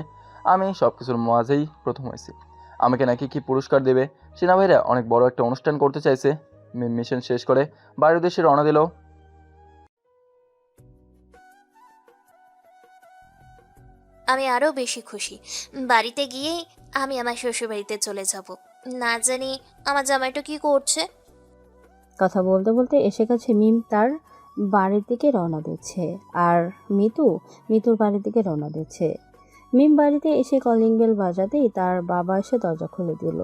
আমি সব কিছুর মাঝেই প্রথম হয়েছি। আমাকে নাকি কি পুরস্কার দেবে। সেনাবাহিনীরা অনেক বড় একটা অনুষ্ঠান করতে চাইছে। মিম মিশন শেষ করে বাড়ির উদ্দেশ্যে রওনা দিল। আমি আরও বেশি খুশি। বাড়িতে গিয়ে আমি আমার শ্বশুরবাড়িতে চলে যাব। না জানি আমার জামাইটা কি করছে। কথা বলতে বলতে এসে গেছে মিম তার বাড়ির দিকে রওনা দিচ্ছে আর মিতুর বাড়ির দিকে রওনা দিচ্ছে। মিম বাড়িতে এসে কলিং বেল বাজাতেই তার বাবা এসে দরজা খুলে দিল।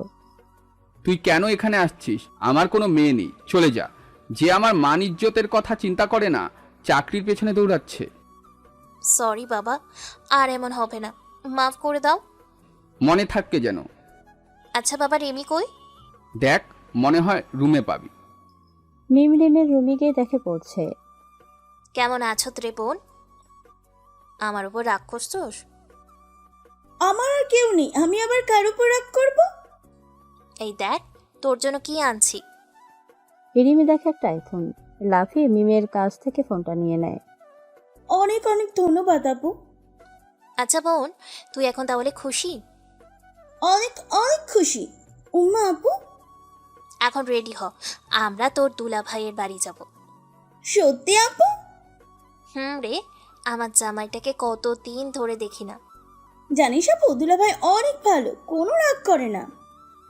তুই কেন এখানে আসছিস? আমার কোনো মেয়ে নেই, চলে যা। যে আমার মান ইজ্জতের কথা চিন্তা করে না, চাকরির পেছনে দৌড়াচ্ছে। সরি বাবা, আর এমন হবে না, মাফ করে দাও। মনে থাকবে যেন। আচ্ছা বাবা, রিমি কই? দেখ, মনে হয় রুমে পাবি। মিম রিমের রুমে গিয়ে দেখে পড়ছে। কেমন আছো রে বোন? আমার উপর রাগ করছোস? আমার আর কেউ নেই, আমি আবার কার উপর রাগ করব? এই দেখ, তোর জন্য কি আনছি। রিমি দেখে একটা আইফোন, লাফিয়ে মিমের কাছ থেকে ফোনটা নিয়ে নেয়। অনেক অনেক ধন্যবাদ আপু। আচ্ছা বোন, তুই এখন তাহলে খুশি? অনেক অনেক খুশি। উম্মা আপু, এখন রেডি হ, আমরা তোর দুলা ভাইয়ের বাড়ি যাব। সত্যি আপু? রে, আমার জামাইটাকে কতদিন ধরে দেখি না। জানিস আপু, দুলাভাই অনেক ভালো, কোনো রাগ করে না।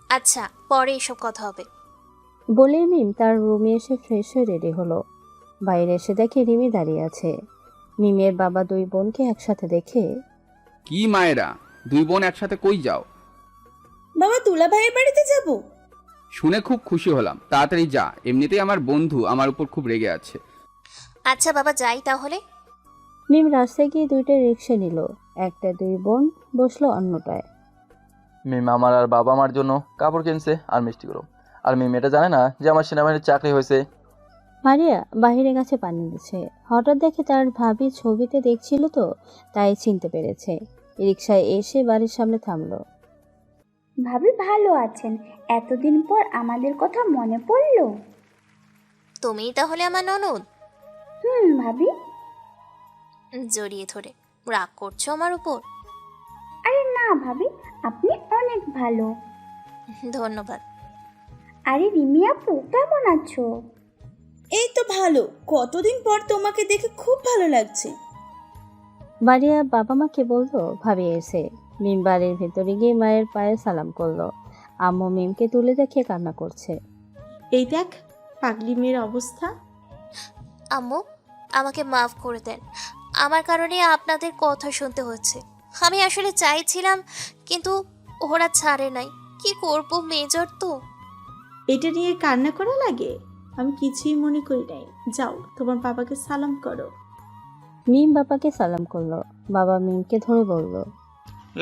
আচ্ছা, পরে এসব কথা হবে। বলে মিম তার রুমে এসে ফ্রেশ হয়ে রেডি হলো। বাইরে এসে দেখে রিমি দাঁড়িয়ে আছে। মিমের বাবা দুই বোনকে একসাথে দেখে, কি মায়েরা, দুই বোন একসাথে কই যাও? বাবা, দুলাভাইয়ের বাড়িতে যাব। শুনে খুব খুশি হলাম, তাড়াতাড়ি যা, এমনিতেই আমার বন্ধু আমার উপর খুব রেগে আছে। আচ্ছা বাবা, যাই তাহলে। মিম রাস্তায় গিয়ে দুইটা রিক্সা নিল, একটা দুই বোন বসলো অন্যটায়। মিম আমার আর বাবা মার জন্য কাপড় কিনছে আর মিষ্টিগুলো। আর মিম এটা জানে না যে আমার সেনাবাহিনীর চাকরি হয়েছে। মারিয়া বাহিরে গাছে পানি দিচ্ছে, হঠাৎ দেখে তার ভাবি ছবিতে দেখছিল তো, তাই চিনতে পেরেছে। রিক্সায় এসে বাড়ির সামনে থামলো। ভাবি ভালো আছেন? এতদিন পর আমাদের কথা মনে পড়লো। তুমিই তাহলে আমার ননদ? ভাবি। জড়িয়ে ধরে রাগ করছো আমার উপর? আরে না ভাবি, আপনি অনেক ভালো। ধন্যবাদ। আরে রিমি আপু, কেমন আছো? এই তো ভালো, কতদিন পর তোমাকে দেখে খুব ভালো লাগছে। মারিয়া বাবা মাকে বললো ভাবি এসে। মিম বাড়ির ভেতরে গিয়ে মায়ের পায়ে সালাম করলো। আম্মু মিমকে তুলে দেখে কান্না করছে। এই দেখ পাগলি মেয়ের অবস্থা। আম্মু, আমাকে মাফ করে দেন, আমার কারণে আপনাদের কথা শুনতে হচ্ছে। আমি আসলে চাইছিলাম, কিন্তু ওরা ছাড়ে নাই। কি করব, মেজর তো। এটা নিয়ে কান্না করা লাগে? আমি কিছুই মনে করি নাই। যাও, তোমার বাবাকে সালাম করো। মিম বাবাকে সালাম করলো। বাবা মিমকে ধরে বলল,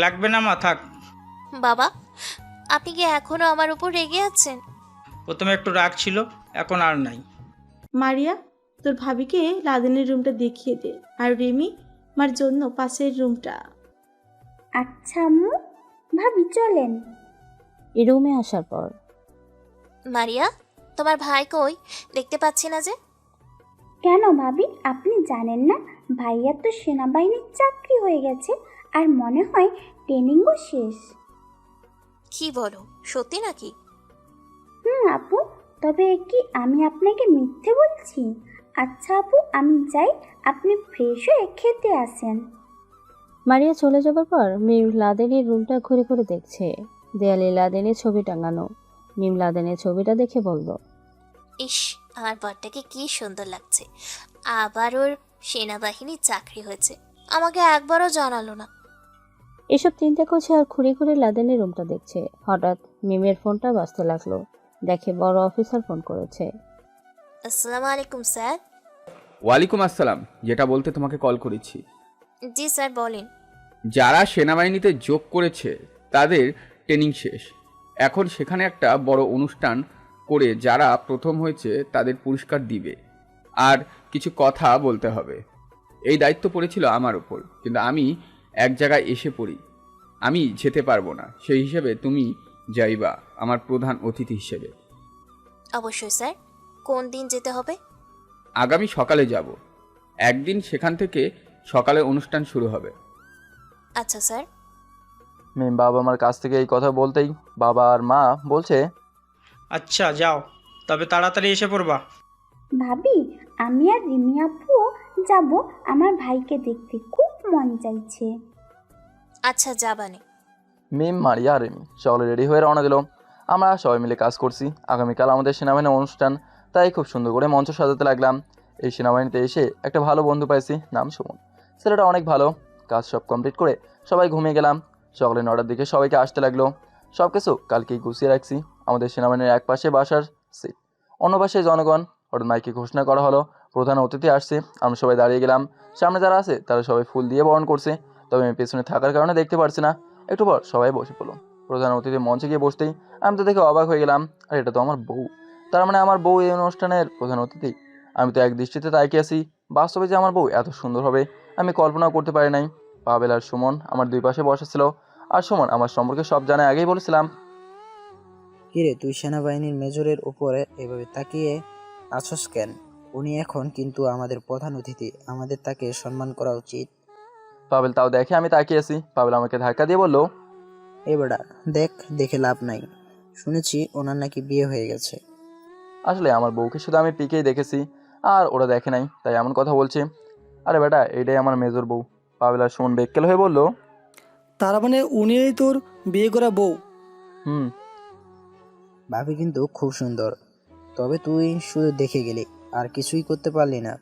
লাগবে না মা, থাক। বাবা, আপনি কি এখনো আমার উপর রেগে আছেন? প্রথমে একটু রাগ ছিল, এখন আর নাই। মারিয়া, তোর ভাবিকে লাদেনের রুমটা দেখিয়ে দে, আর রিমি মার জন্য পাশের রুমটা। আচ্ছা আম্মু। ভাবি চলেন। এই রুমে আসার পর, মারিয়া, তোমার ভাই কই? দেখতে পাচ্ছি না যে। কেন ভাবি, আপনি জানেন না ভাইয়ার তো সেনাবাহিনীর চাকরি হয়ে গেছে, আর মনে হয় ট্রেনিংও শেষ। কি বলো, সত্যি নাকি? আপু, তবে কি আমি আপনাকে মিথ্যে বলছি? আচ্ছা আপু, আমি যাই, আপনি ফ্রেশ হয়ে খেতে আসেন। মারিয়া চলে যাবার পর মিম লাদেনের রুমটা ঘুরে ঘুরে দেখছে। দেয়ালে লাদেনের ছবি টাঙানো। মিম লাদেনের ছবিটা দেখে বলল, ইস, আমার বরটাকে কি সুন্দর লাগছে। আবার ওর সেনাবাহিনীর চাকরি হয়েছে, আমাকে একবারও জানালো না। এসব চিন্তা করছে আর ঘুরে ঘুরে লাদেনের রুমটা দেখছে। হঠাৎ মিমের ফোনটা বাজতে লাগলো। দেখে বড় অফিসার ফোন করেছে। আসসালামু আলাইকুম স্যার। ওয়ালাইকুম আসসালাম, যেটা বলতে তোমাকে কল করেছি। জি স্যার, বলেন। যারা সেনাবাহিনীতে যোগ করেছে তাদের ট্রেনিং শেষ। এখন সেখানে একটা বড় অনুষ্ঠান করে যারা প্রথম হয়েছে তাদের পুরস্কার দিবে, আর কিছু কথা বলতে হবে। এই দায়িত্ব পড়েছিল আমার উপর, কিন্তু আমি এক জায়গায় এসে পড়ি, আমি যেতে পারবো না। সেই হিসেবে তুমি যাইবা আমার প্রধান অতিথি হিসেবে। অবশ্যই স্যার। কোন দিন যেতে হবে? আগামী সকালে যাব। একদিন সেখান থেকে সকালে অনুষ্ঠান শুরু হবে। আচ্ছা স্যার। মিম বাবা আমার কাছ থেকে এই কথা বলতেই বাবা আর মা বলছে, আচ্ছা যাও, তবে তাড়াতাড়ি এসে পড়বা। ভাবি, আমি আর রিমি আপুও যাব আমার ভাইকে দেখতে, খুব মন চাইছে। আচ্ছা, যাবানে। মিম মারিয়া আর রিমি সকলে রেডি হয়ে রওনা দিল। আমরা সবাই মিলে কাজ করছি। আগামীকাল আমাদের সেনাবাহিনীর অনুষ্ঠান, তাই খুব সুন্দর করে মঞ্চ সাজাতে লাগলাম। এই সেনাবাহিনীতে এসে একটা ভালো বন্ধু পাইছি, নাম সুমন। ছেলেটা অনেক ভালো। কাজ সব কমপ্লিট করে সবাই ঘুমিয়ে গেলাম। সকালে 9টার দিকে সবাইকে আসতে লাগলো। সব কিছু কালকেই গুছিয়ে রাখছি। আমাদের সেনাবাহিনীর এক পাশে বাসার সিট, অন্য পাশে জনগণ। হঠাৎ মাইকে ঘোষণা করা হলো প্রধান অতিথি আসছে। আমরা সবাই দাঁড়িয়ে গেলাম। সামনে যারা আছে তারা সবাই ফুল দিয়ে বরণ করছে, তবে আমি পেছনে থাকার কারণে দেখতে পারছি না। একটু পর সবাই বসে পড়লো। প্রধান অতিথি মঞ্চে গিয়ে বসতেই আমি তো দেখে অবাক হয়ে গেলাম, আর এটা তো আমার বউ। তার মানে আমার বউ এই অনুষ্ঠানের প্রধান অতিথি। আমি তো এক দৃষ্টিতে তাকিয়ে আছি। বাস্তবে যে আমার বউ এত সুন্দর হবে আমি কল্পনাও করতে পারি নাই। পাবেল আর সুমন আমার দুই পাশে বসেছিল, আর সুমন আমার সম্পর্কে সব জানে, আগেই বলেছিলাম। কিরে, তুই সেনাবাহিনীর মেজরের উপরে এভাবে তাকিয়ে আছস কেন? উনি এখন কিন্তু আমাদের প্রধান অতিথি, আমাদের তাকে সম্মান করা উচিত। পাবেল তাও দেখে আমি তাকিয়ে আছি। পাবেল আমাকে ধাক্কা দিয়ে বলল, বেটা দেখ, দেখে লাভ নাই, শুনেছি ওনার নাকি বিয়ে হয়ে গেছে। আসলে আমার বউকে শুধু আমি পিকেই দেখেছি, আর ওরা দেখে নাই, তাই এমন কথা বলছে। আরে বেটা, এটাই আমার মেজর বউ। পাবেল আর সুমন বেক্কেল হয়ে বলল, তার মানে উনিই তোর বিয়ে করা বউ? হুম। ভাবি কিন্তু খুব সুন্দর, তবে তুই শুধু দেখে গেলি, আর কিছুই করতে পারলি না।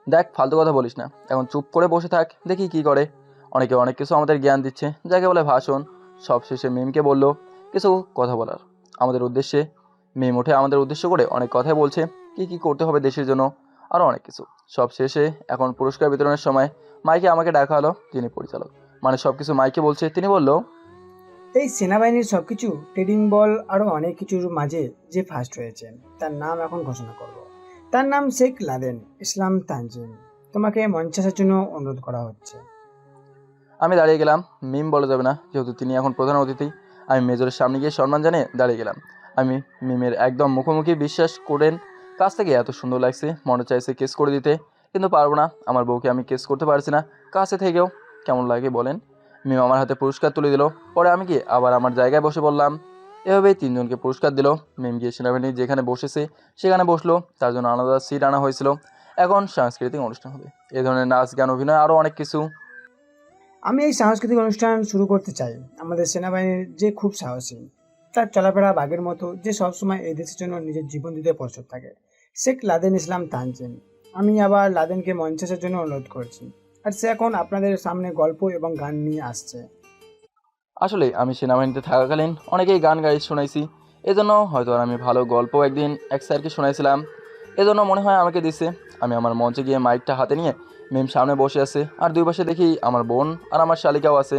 দেখ, ফালতু কথা বলিস না, এখন চুপ করে বসে থাক, দেখি কি করে। অনেকে অনেক কিছু আমাদের জ্ঞান দিচ্ছে, যাকে বলে ভাষণ। সব শেষে মিমকে বলল কিছু কথা বলার আমাদের উদ্দেশ্যে। মিম উঠে আমাদের উদ্দেশ্য করে অনেক কথাই বলছে, কি কি করতে হবে দেশের জন্য, আরও অনেক কিছু। সব শেষে এখন পুরস্কার বিতরণের সময় মাইকে আমাকে ডাকা হলো। যিনি পরিচালক, মানে সব কিছু মাইকে বলছে, তিনি বলল, এই সেনাবাহিনীর সব কিছু ট্রেডিং বল আরও অনেক কিছুর মাঝে যে ফার্স্ট হয়েছেন তার নাম এখন ঘোষণা করব। তার নাম শেখ লাদেন ইসলাম তানজিম। তোমাকে মঞ্চে আসার জন্য অনুরোধ করা হচ্ছে। আমি দাঁড়িয়ে গেলাম। মিম বলা যাবে না, যেহেতু তিনি এখন প্রধান অতিথি। আমি মেজরের সামনে গিয়ে সম্মান জানিয়ে দাঁড়িয়ে গেলাম। আমি মিমের একদম মুখোমুখি। বিশ্বাস করেন, কাছ থেকে এত সুন্দর লাগছে, মনে চাইছে কেস করে দিতে, কিন্তু পারবো না। আমার বউকে আমি কেস করতে পারছি না। কাছে থেকেও কেমন লাগে বলেন। মিম আমার হাতে পুরস্কার তুলে দিল। পরে আমি গিয়ে আবার আমার জায়গায় বসে বললাম। এভাবেই তিনজনকে পুরস্কার দিল। মিম গিয়ে সেনাবাহিনী যেখানে বসেছে সেখানে বসলো। তার জন্য আলাদা সিট আনা হয়েছিল। এখন সাংস্কৃতিক অনুষ্ঠান হবে, এ ধরনের নাচ, গান, অভিনয়, আরও অনেক কিছু। আমি এই সাংস্কৃতিক অনুষ্ঠান শুরু করতে চাই। আমাদের সেনাবাহিনীর যে খুব সাহসী, তার চলাফেরা বাঘের মতো, যে সবসময় এই দেশের জন্য নিজের জীবন দিতে প্রস্তুত থাকে, শেখ লাদেন ইসলাম তানজিম। আমি আবার লাদেনকে মঞ্চে আসার জন্য অনুরোধ করছি, আর সে এখন আপনাদের সামনে গল্প এবং গান নিয়ে আসছে। আসলে আমি সেনাবাহিনীতে থাকাকালীন অনেকেই গান গাই শোনাইছি, এজন্য হয়তো আর আমি ভালো গল্প একদিন এক স্যারকে শোনাইছিলাম, এজন্য মনে হয় আমাকে দিছে। আমি আমার মঞ্চে গিয়ে মাইকটা হাতে নিয়ে মেম সামনে বসে আছে, আর দুই পাশে দেখি আমার বোন আর আমার শালিকাও আছে।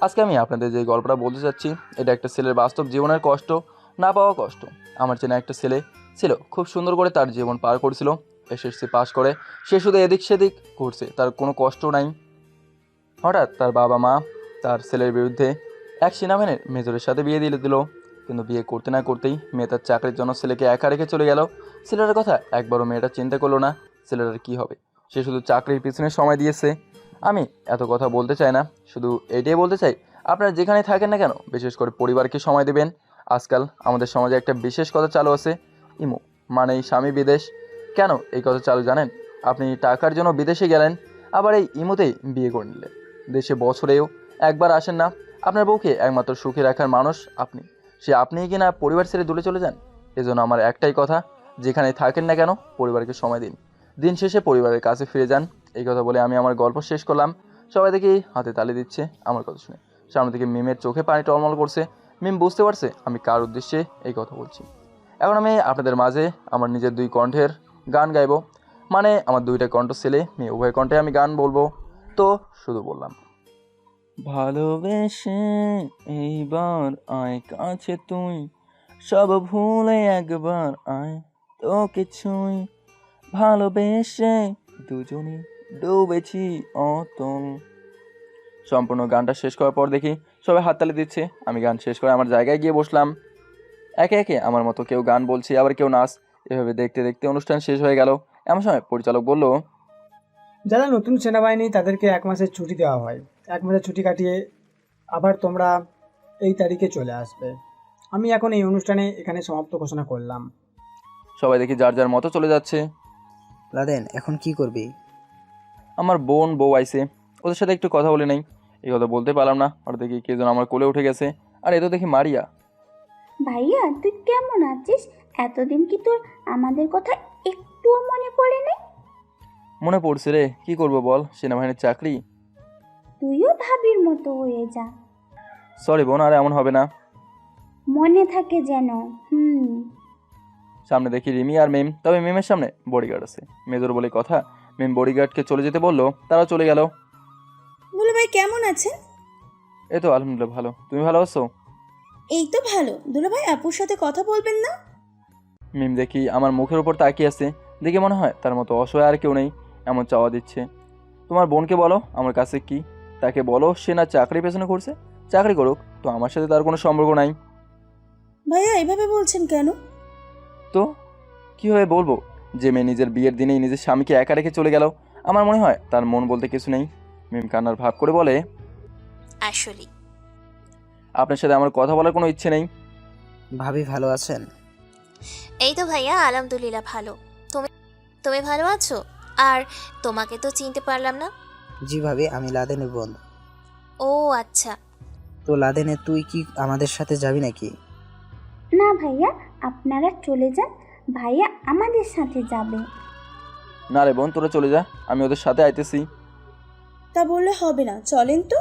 আজকে আমি আপনাদের যে গল্পটা বলতে চাচ্ছি, এটা একটা ছেলের বাস্তব জীবনের কষ্ট, না পাওয়া কষ্ট। আমার চেনা একটা ছেলে ছিল, খুব সুন্দর করে তার জীবন পার করেছিল। এসএসসি পাস করে সে শুধু এদিক সেদিক ঘুরছে, তার কোনো কষ্ট নাই। হঠাৎ তার বাবা মা তার ছেলের বিরুদ্ধে এক সেনাবাহিনীর মেজরের সাথে বিয়ে দিয়ে দিল। কিন্তু বিয়ে করতে না করতেই মেয়ে তার চাকরির জন্য ছেলেকে একা রেখে চলে গেল। ছেলেটার কথা একবারও মেয়েটা চিন্তা করলো না, ছেলেটার কী হবে, সে শুধু চাকরির পিছনে সময় দিয়েছে। আমি এত কথা বলতে চাই না, শুধু এইটাই বলতে চাই, আপনারা যেখানে থাকেন না কেন, বিশেষ করে পরিবারকে সময় দেবেন। আজকাল আমাদের সমাজে একটা বিশেষ কথা চালু আছে, ইমো, মানেই স্বামী বিদেশ। কেন এই কথা চালু জানেন? আপনি টাকার জন্য বিদেশে গেলেন, আবার এই ইমোতেই বিয়ে করে নিলেন। দেশে বছরেও একবার আসেন না। আপনার বউকে একমাত্র সুখে রাখার মানুষ আপনি, সে আপনিই কিনা পরিবার ছেড়ে দূরে চলে যান। এজন্য আমার একটাই কথা, যেখানে থাকেন না কেন পরিবারকে সময় দিন, দিন শেষে পরিবারের কাছে ফিরে যান। এই কথা বলে আমি আমার গল্প শেষ করলাম। সবাই দেখি হাতে তালি দিচ্ছে আমার কথা শুনে। সামনে থেকে মিমের চোখে পানি টলমল করছে। মিম বুঝতে পারছে আমি কার উদ্দেশ্যে এই কথা বলছি। এখন আমি আপনাদের মাঝে আমার নিজের দুই কণ্ঠের গান গাইবো, মানে আমার দুইটা কণ্ঠ ছেলে মেয়ে উভয় কণ্ঠে আমি গান বলবো। তো শুধু বললাম, ভালোবেসে এইবার আয় কাছে তুই, সব ভুলে একবার আয়, তো কিছুই ভালোবেসে দুজনে ডুবেছি অতল। সম্পূর্ণ গানটা শেষ করার পর দেখি সবাই হাততালি দিচ্ছে। আমি গান শেষ করে আমার জায়গায় গিয়ে বসলাম। একে একে আমার মতো কেউ গান বলছে, আবার কেউ নাচ। এভাবে দেখতে দেখতে অনুষ্ঠান শেষ হয়ে গেল। এমন সময় পরিচালক বলল, যারা নতুন সেনাবাহিনী তাদেরকে 1 মাসের ছুটি দেওয়া হয়। 1 মাসের ছুটি কাটিয়ে আবার তোমরা এই তারিখে চলে আসবে। আমি এখন এই অনুষ্ঠানে এখানে সমাপ্ত ঘোষণা করলাম। সবাই দেখি যার যার মতো চলে যাচ্ছে। লাদেন, এখন কি করবি? আমার বোন বউ আইছে, ওদের সাথে একটু কথা বলে নেই। এই কথা বলতে পারলাম না, আর দেখি কে যেন আমার কোলে উঠে গেছে। আর এ তো দেখি মারিয়া। ভাইয়া তুই কেমন আছিস? এতদিন কি তোর আমাদের কথা একটুও মনে পড়ে নাই? মনে পড়ছে রে, কি করব বল, সেনাবাহিনীর চাকরি। তুইও ভাবির মতো হয়ে যা, সরি বোন, আর এমন হবে না। মনে থাকে যেন। সামনে দেখি রিমি আর মিম, তবে মিমের সামনে বডিগার্ড আছে। মেজর বলে কথা, মিম বডিগার্ডকে চলে যেতে বললো, তারা চলে গেল। দুলাভাই কেমন আছেন? এই তো আলহামদুলিল্লাহ ভালো, তুমি ভালো আছো? এই তো ভালো। দুলাভাই আপুর সাথে কথা বলবেন না? মিম দেখি আমার মুখের উপর তাকিয়ে আছে, দেখে মনে হয় তার মতো অসহায় আর কেউ নেই, এমন চাওয়া দিচ্ছে। তোমার বোনকে বলো আমার কাছে কি, তাকে বলো সে না চাকরি পেছনে করছে, চাকরি করুক, তো আমার সাথে তার কোনো সম্পর্ক নাই। ভাইয়া এভাবে বলছেন কেন? তো কীভাবে বলবো, যে মেয়ে নিজের বিয়ের দিনেই নিজের স্বামীকে একা রেখে চলে গেল, আমার মনে হয় তার মন বলতে কিছু নেই। মিম কান্নার ভাব করে বলে, আসলে আপনার সাথে আমার কথা বলার কোনো ইচ্ছে নেই। ভাবি ভালো আছেন? এই তো ভাইয়া আলহামদুলিল্লাহ ভালো। তুমি তুমি ভালো আছো? আর তোমাকে তো চিনতে পারলাম না। জি ভাবি, আমি লাদেনের বন্ধু। ও আচ্ছা। তো লাদেনে তুই কি আমাদের সাথে যাবি নাকি? না ভাইয়া, আপনারা চলে যান, ভাইয়া আমাদের সাথে যাবে। না রে বোন, তোরা চলে যা, আমি ওদের সাথে আইতেছি। তা বললে হবে না, চলেন তো।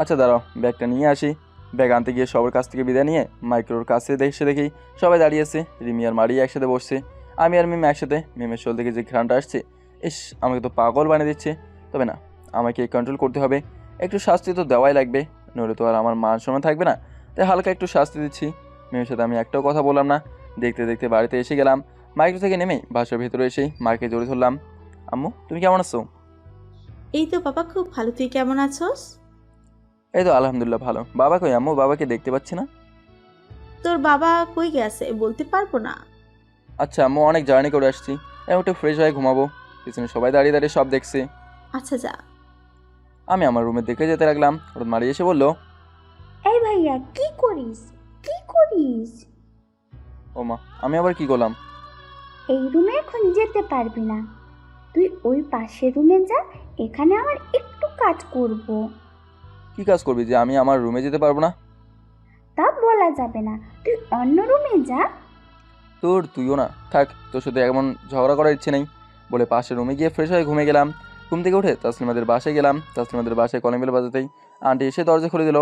আচ্ছা দাঁড়াও, ব্যাগটা নিয়ে আসি। ব্যাগ আনতে গিয়ে সবার কাছ থেকে বিদায় নিয়ে মাইক্রোর কাছে দেখি সবাই দাঁড়িয়েছে। রিমি আর মারি একসাথে বসছে, আমি আর মিম একসাথে। মিমের শোল থেকে যে ঘ্রাণটা আসছে, ইস আমাকে তো পাগল বানিয়ে দিচ্ছে। তবে না, আমাকে কন্ট্রোল করতে হবে, একটু শাস্তি তো দেওয়াই লাগবে, নইলে তো আর আমার মান সম্মান থাকবে না। তাই হালকা একটু শাস্তি দিচ্ছি। মিমের সাথে আমি একটাও কথা বললাম না। দেখতে দেখতে বাড়িতে এসে গেলাম। মাইক্রো থেকে নেমে বাসার ভেতরে এসেই মাকে জড়ি ধরলাম। আম্মু তুমি কেমন আছো? এই তো বাবা খুব ভালো, তুই কেমন আছোস? এই তো আলহামদুলিল্লাহ ভালো। বাবা কই আম্মু? বাবাকে দেখতে পাচ্ছি না। তোর বাবা কই গেছে বলতে পারবো না। আচ্ছা আম্মু, অনেক জার্নি করে আসছি, এখন একটু ফ্রেশ হয়ে ঘুমাবো। পিছনে সবাই দাঁড়িয়ে দাঁড়িয়ে সব দেখছে। আচ্ছা যা। আমি আমার রুমের দিকে যেতে লাগলাম, হঠাৎ মারি এসে বলল, এই ভাইয়া কি করিস, কি করিস? ও মা, আমি আবার কি করলাম? এই রুমে এখন যেতে পারবি না, তুই ওই পাশের রুমে যা, এখানে আমার একটু কাজ করব। কি কাজ করবি যে আমি আমার রুমে যেতে পারবো না? তা বলা যাবে না, তুই অন্য রুমে যা। তুইও না থাক, তোর সাথে এমন ঝগড়া করার ইচ্ছে নেই বলে পাশের রুমে গিয়ে ফ্রেশ হয়ে ঘুমিয়ে গেলাম। ঘুম থেকে উঠে তাসলিমাদের বাসায় গেলাম। তাসলিমাদের বাসায় কলিং বেল বাজাতেই আন্টি এসে দরজা খুলে দিল।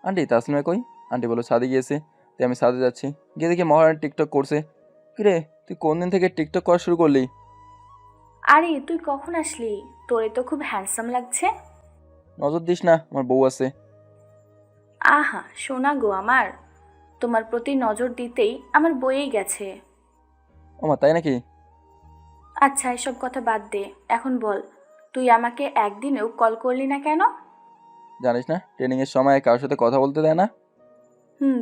আন্টি তাসলিমা কই? আন্টি বলো ছাদে গিয়েছে। তাই আমি ছাদে যাচ্ছি, গিয়ে দেখি মহারানী টিকটক করছে। কিরে তুই কোন দিন থেকে টিকটক করা শুরু করলি? আরে তুই কখন আসলি? তোরে তো খুব হ্যান্ডসাম লাগছে। নজর দিস না, আমার বউ আছে। আহা সোনা গো আমার, তোমার প্রতি নজর দিতেই আমার বয়েই গেছে। ও মা তাই নাকি? আচ্ছা এসব কথা বাদ দে, এখন বল তুই আমাকে একদিনেও কল করলি না কেন? জানিস না ট্রেনিংয়ের সময় কারোর সাথে কথা বলতে দেয় না।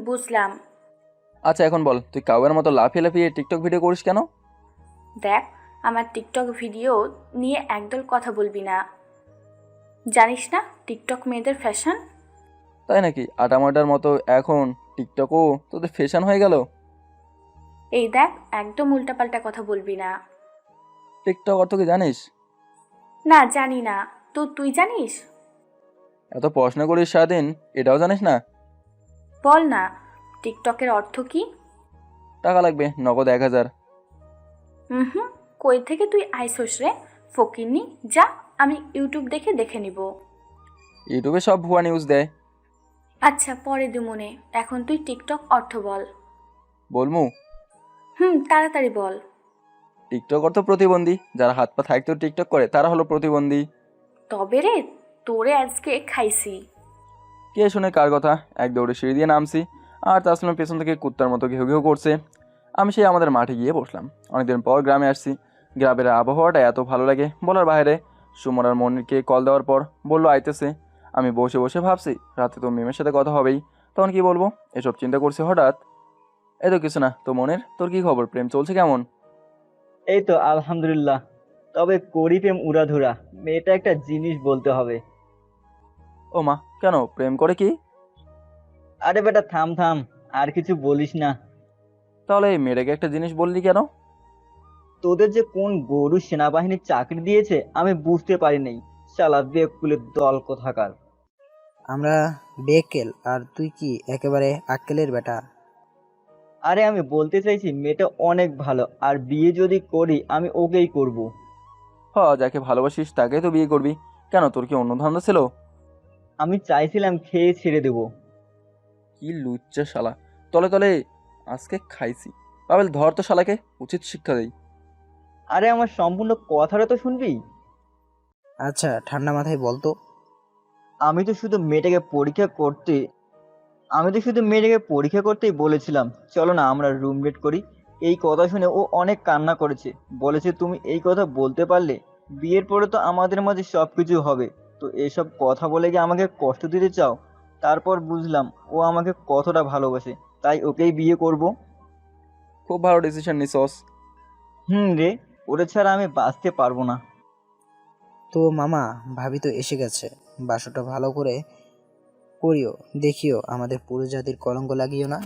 বুঝলাম। আচ্ছা এখন বল, তুই কাউয়ের মতো লাফিয়ে লাফিয়ে টিকটক ভিডিও করিস কেন? দেখ, আমার টিকটক ভিডিও নিয়ে একদল কথা বলবি না। জানিস না টিকটক মেয়েদের ফ্যাশন? তাই নাকি? আটামাটার মতো এখন টিকটকও তোদের ফ্যাশন হয়ে গেল? এই দেখ, একদম উল্টাপাল্টা কথা বলবি না। টিকটক অর্থ কি জানিস? না জানি না, তো তুই জানিস? এত পড়াশোনা করিস সারাদিন, এটাও জানিস না? বল না, টিকটকের অর্থ কি? টাকা লাগবে, নগদ 1000। কই থেকে তুই আইসোস রে ফকিন্নি? যা, আমি ইউটিউব দেখে নিব। ইউটিউবে সব ভুয়া নিউজ দেয়। আচ্ছা পরে দিমুনে, এখন তুই টিকটক অর্থ বল। বলমু? তাড়াতাড়ি বল। টিকটক অর্থ প্রতিবন্ধী, যারা হাত পা থাকতেও টিকটক করে তারা হলো প্রতিবন্ধী। তবে রে, তোরে আজকে খাইছি। কে শুনে কার কথা? এক দৌড়ে সিঁড়ি দিয়ে নামছি, আর তাসলিমের পেছন থেকে কুত্তার মতো ঘেউ ঘেউ করছে। আমি সেই আমাদের মাঠে গিয়ে বসলাম। অনেকদিন পর গ্রামে আসছি, গ্রামের আবহাওয়াটা এত ভালো লাগে বলার বাইরে। সুমন আর মনিরকে কল দেওয়ার পর বললো আইতেছে। আমি বসে বসে ভাবছি রাতে তো মিমের সাথে কথা হবেই, তখন কি বলবো এসব চিন্তা করছি হঠাৎ। এই তো কিছু না। তো মনির, তোর কি খবর? প্রেম চলছে কেমন? এই তো আলহামদুলিল্লাহ, তবে করি প্রেম উড়াধুরা। মেয়েটা একটা জিনিস বলতে হবে। ও মা, কেন প্রেম করে কি? আরে বেটা থাম থাম, আর কিছু বলিস না। তাহলে এই মেয়েটাকে একটা জিনিস বললি কেন? তোদের যে কোন গরু সেনাবাহিনীর চাকরি দিয়েছে আমি বুঝতে পারি নাই। শালা বেকুলের দল কোথাকার। আমরা বেকেল, আর তুই কি একেবারে আক্কেলের বেটা? আরে আমি বলতে চাইছি মেয়েটা অনেক ভালো, আর বিয়ে যদি করি আমি ওকেই করব। যাকে ভালোবাসিস তাকেই তো বিয়ে করবি। কেন, তোর কি অন্য ধান্দা ছিল? আমি চাইছিলাম খেয়ে ছেড়ে দেবো। কি লুচ্চা শালা, তলে তলে আজকে খাইছি। পাবেল, ধর তো শালাকে, উচিত শিক্ষা দেই। আরে আমার সম্পূর্ণ কথাটা তো শুনবি। আচ্ছা ঠান্ডা মাথায় বলতো। আমি তো শুধু মেয়েটাকে পরীক্ষা করতে করতেই বলেছিলাম চলো না আমরা রুম ডেট করি। এই কথা শুনে ও অনেক কান্না করেছে, বলেছে তুমি এই কথা বলতে পারলে, বিয়ের পরে তো আমাদের মাঝে সব কিছু হবে, তো এসব কথা বলে কি আমাকে কষ্ট দিতে চাও? তারপর বুঝলাম ও আমাকে কতটা ভালোবাসে, তাই ওকেই বিয়ে করব। খুব ভালো ডিসিশন নিছস। রে, ওরে ছাড়া আমি বাঁচতে পারবো না। তো মামা, ভাবি তো এসে গেছে, বাসটা ভালো করে করিও, দেখিও আমাদের পুরো জাতির কলঙ্ক লাগিও না।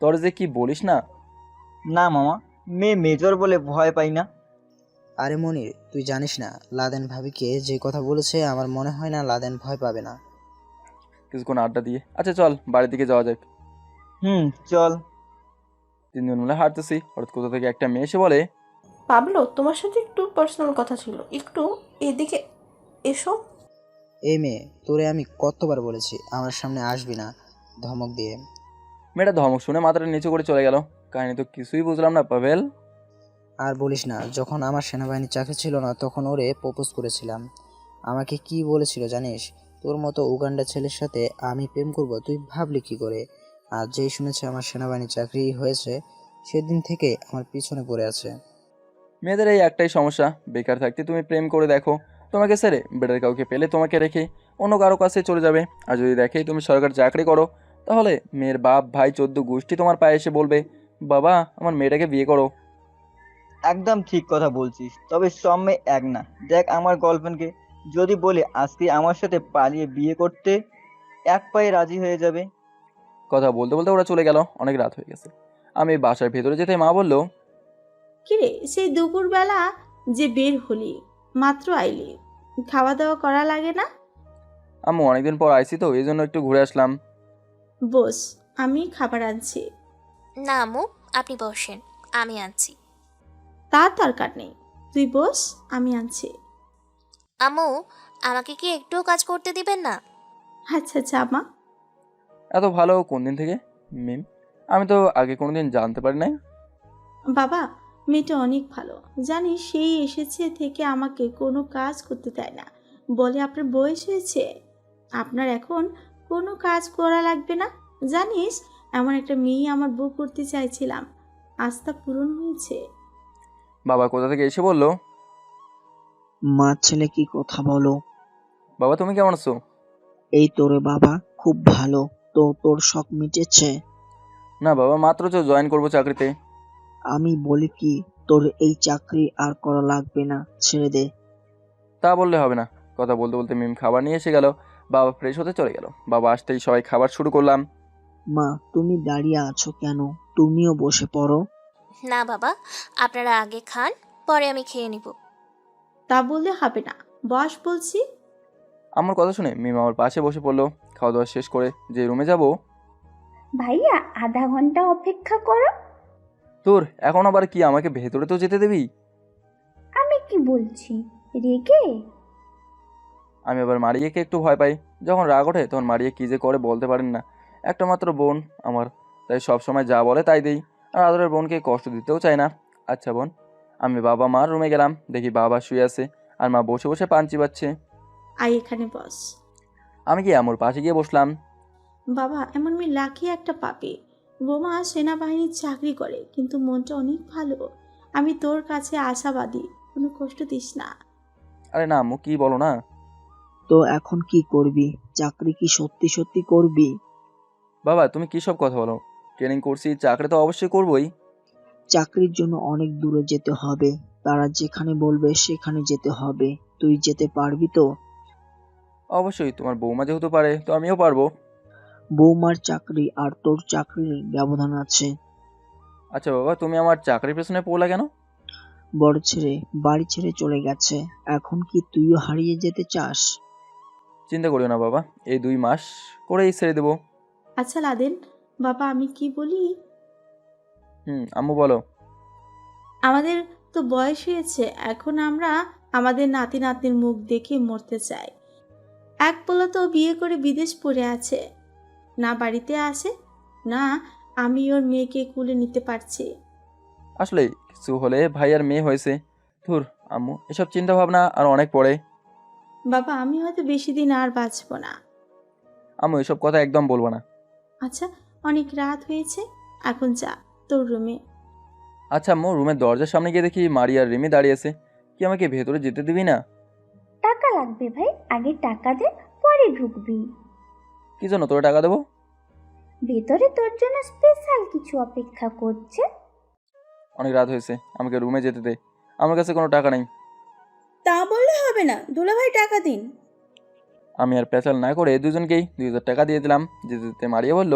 তোর যে কি বলিস না। না মামা, মেয়ে মেজর বলে ভয় পাই না। আরে মনির, তুই জানিস না লাদেন ভাবিকে যে কথা বলেছে, আমার মনে হয় না লাদেন ভয় পাবে না। কিছুক্ষণ আড্ডা দিয়ে, আচ্ছা চল বাড়ির দিকে যাওয়া যাক। চল। তিনজন মিলে হাঁটতেছি, হঠাৎ কোথা থেকে একটা মেয়ে এসে বলে, পাবলো, তোমার সাথে একটু পার্সোনাল কথা ছিল, একটু এদিকে এসো। এই মেয়ে, তোরে আমি কতবার বলেছি আমার সামনে আসবি না, ধমক দিয়ে। মেয়েটা ধমক শুনে মাথাটা নিচু করে চলে গেল। কাহিনী তো কিছুই বুঝলাম না পাভেল। আর বলিস না, যখন আমার সেনাবাহিনীর চাকরি ছিল না তখন ওরে প্রপোজ করেছিলাম। আমাকে কি বলেছিল জানিস? তোর মতো উগান্ডা ছেলের সাথে আমি প্রেম করব, তুই ভাবলি কি করে? আর যেই শুনেছে আমার সেনাবাহিনীর চাকরি হয়েছে, সেদিন থেকে আমার পিছনে পড়ে আছে। মেয়েদের এই একটাই সমস্যা, বেকার থাকতে তুমি প্রেম করে দেখো, তোমাকে ছেড়ে বেটার কাউকে পেলে তোমাকে রেখে অন্য কারো কাছে চলে যাবে। আর যদি দেখে তুমি সরকারি চাকরি করো, তাহলে মেয়ের বাপ ভাই 14 গোষ্ঠী তোমার পায়ে এসে বলবে, বাবা আমার মেয়েটাকে বিয়ে করো। একদম ঠিক কথা বলছিস, তবে সব মেয়ে এক না। দেখ আমার গার্লফ্রেন্ডকে, যদি বলি আজকে আমার সাথে পালিয়ে বিয়ে করতে, এক পায়ে রাজি হয়ে যাবে। কথা বলতে বলতে ওরা চলে গেল, অনেক রাত হয়ে গেছে। আমি বাসার ভেতরে যেতে মা বলল, কিরে, সেই দুপুরবেলা যে বের হলি, মাত্র আইলি, খাওয়া দাওয়া করা লাগে না? আম্মু অনেকদিন পর আইছি তো, এই জন্য একটু ঘুরে আসলাম। বস, আমি খাবার আনছি। না আম্মু, আপনি বসেন, আমি আনছি। তার দরকার নেই, তুই বস, আমি আনছি। আম্মু, আমাকে কি একটুও কাজ করতে দিবেন না? আচ্ছা জামা। এত ভালো কোন দিন থেকে মিম? আমি তো আগে কোনোদিন জানতে পারি নাই। বাবা, মেয়েটা অনেক ভালো, জানিস, সেই এসেছে থেকে আমাকে কোনো কাজ করতে দেয় না, বলে আপনার বয়স হয়েছে, আপনার এখন কোনো কাজ করা লাগবে না। জানিস, এমন একটা মেয়ে আমার বউ করতে চাইছিলাম, আজ তা পূরণ হয়েছে। বাবা কোথা থেকে এসে বলল, মা ছেলে কি কথা বলো। বাবা তুমি কেমন আছো? এই তোরে বাবা, খুব ভালো। তো তোর শখ মিটেছে? না বাবা, মাত্র তো জয়েন করবো চাকরিতে। আমি বলি কি, তোর এই চাকরি আর করা লাগবে না, ছেড়ে দে। তা বললে হবে না। কথা বলতে বলতে মিম খাবার নিয়ে এসে গেল। বাবা ফ্রেশ হতে চলে গেল। বাবা আসতেই সবাই খাবার শুরু করলাম। মা, তুমি দাঁড়িয়ে আছো কেন? তুমিও বসে পড়ো। না বাবা, আপনারা আগে খান, পরে আমি খেয়ে নিব। তা বললে হবে না, বস বলছি। আমার কথা শুনে মিম আমার পাশে বসে পড়লো। খাওয়া দাওয়া শেষ করে যে রুমে যাব, ভাইয়া আধা ঘন্টা অপেক্ষা করো। তোর এখন আবার কি, আমাকে ভেতরে তো যেতে দিবি? আমি কি বলছি, রেগে? আমি আবার মারিয়াকে একটু ভয় পাই। যখন রাগ ওঠে তখন মারিয়া কী যে করে বলতে পারেন না। একটা মাত্র বোন আমার, তাই সব সময় যা বলে তাই দেই। আর আদরের বোনকে কষ্ট দিতেও চাই না। আচ্ছা বোন, আমি বাবা মার রুমে গেলাম। দেখি বাবা শুয়ে আছে আর মা বসে বসে পান চিবাচ্ছে। আই এখানে বস। আমি কি আমার পাশে গিয়ে বসলাম। বাবা, এমন মেয়ে লাকি একটা পাবে। বোমা সেনাবাহিনীর চাকরি করে, কিন্তু মনটা অনেক ভালো। আমি তোর কাছে আশাবাদী, কোনো কষ্ট দিস না। আরে না আম্মু, কি বলো না। তো এখন কি করবি? চাকরি কি সত্যি সত্যি করবি? বাবা তুমি কী সব কথা বলো? ট্রেনিং করছি, চাকরি তো অবশ্যই করবই। চাকরির জন্য অনেক দূরে যেতে হবে, তারা যেখানে বলবে সেখানে যেতে হবে। তুই যেতে পারবি তো? অবশ্যই, তোমার বৌমা যেহেতু পারে তো আমিও পারবো। বৌমার চাকরি আর তোর চাকরির ব্যবধান আছে। আচ্ছা বাবা, তুমি আমার চাকরির পেছনে পড়লা কেন? বড় ছেলে বাড়ি ছেড়ে চলে গেছে, এখন কি তুইও হারিয়ে যেতে চাস? চিন্তা করিও না বাবা, এই 2 মাস করেই ছেড়ে দেবো। আচ্ছা লাদেন, বাবা আমি কি বলি? আম্মু বলো। আমাদের তো বয়স হয়েছে, এখন আমরা আমাদের নাতি নাতনির মুখ দেখে মরতে চায়। এক পোলা তো বিয়ে করে বিদেশ পড়ে আছে, না বাড়িতে আসে, না আমি ওর মেয়েকে কুলে নিতে পারছি। আসলে কিছু হলে ভাই আর মেয়ে হয়েছে। ধুর আম্মু, এসব চিন্তা ভাবনা আর অনেক পরে। বাবা, আমি হয়তো বেশি দিন আর বাঁচবো না। আম্মু, এসব কথা একদম বলবো না। আচ্ছা, অনেক রাত হয়েছে, এখন যা তোর রুমে। আচ্ছা আম্মু, রুমের দরজার সামনে গিয়ে দেখি মারি আর রিমি দাঁড়িয়ে আছে। কি আমাকে ভেতরে যেতে দিবি না? টাকা লাগবে ভাই, আগে টাকা দে, পরে ঢুকবি। কি জন্য তোর টাকা দেবো? ভেতরে তোর জন্য স্পেশাল কিছু অপেক্ষা করছে। অনেক রাত হয়েছে, আমাকে রুমে যেতে দে। আমার কাছে কোনো টাকা নেই। তা বললে হবে না, দুলাভাই টাকা দিন। আমি আর পেঁচাল না করে দুজনকেই 2000 টাকা দিয়ে দিলাম। যেতে যেতে মারিয়া বলল,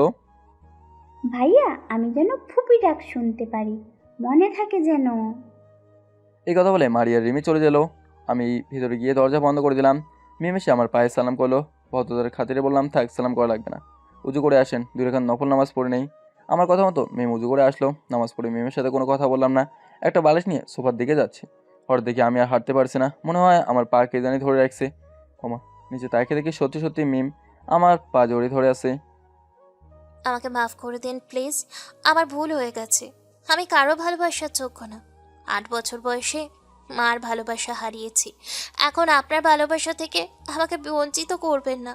ভাইয়া, আমি যেন ফুপি ডাক শুনতে পারি, মনে থাকে যেন। এই কথা বলে মারিয়া রিমি চলে গেল। আমি ভিতরে গিয়ে দরজা বন্ধ করে দিলাম। মিম এসে আমার পায়ে সালাম করলো। ভদ্রতার খাতিরে বললাম, থাক, সালাম করা লাগবে না, উজু করে আসেন, 2 রাকাত নফল নামাজ পড়ে নেই। আমার কথা মতো মিম উজু করে আসলো। নামাজ পড়ে মিমের সাথে কোনো কথা বললাম না। একটা বালিশ নিয়ে সোফার দিকে যাচ্ছি। হঠাৎ দেখি আমি আর হাঁটতে পারছি না, মনে হয় আমার পা কে জানি ধরে রাখছে। ওমা, নিচে তাকে দেখি সত্যি সত্যি মিম আমার পা জড়িয়ে ধরে আছে। আমাকে মাফ করে দিন প্লিজ, আমার ভুল হয়ে গেছে। আমি কারো ভালোবাসার যোগ্য না। 8 বছর বয়সে মার ভালোবাসা হারিয়েছি। এখন আপনার ভালোবাসা থেকে আমাকে বঞ্চিত করবেন না।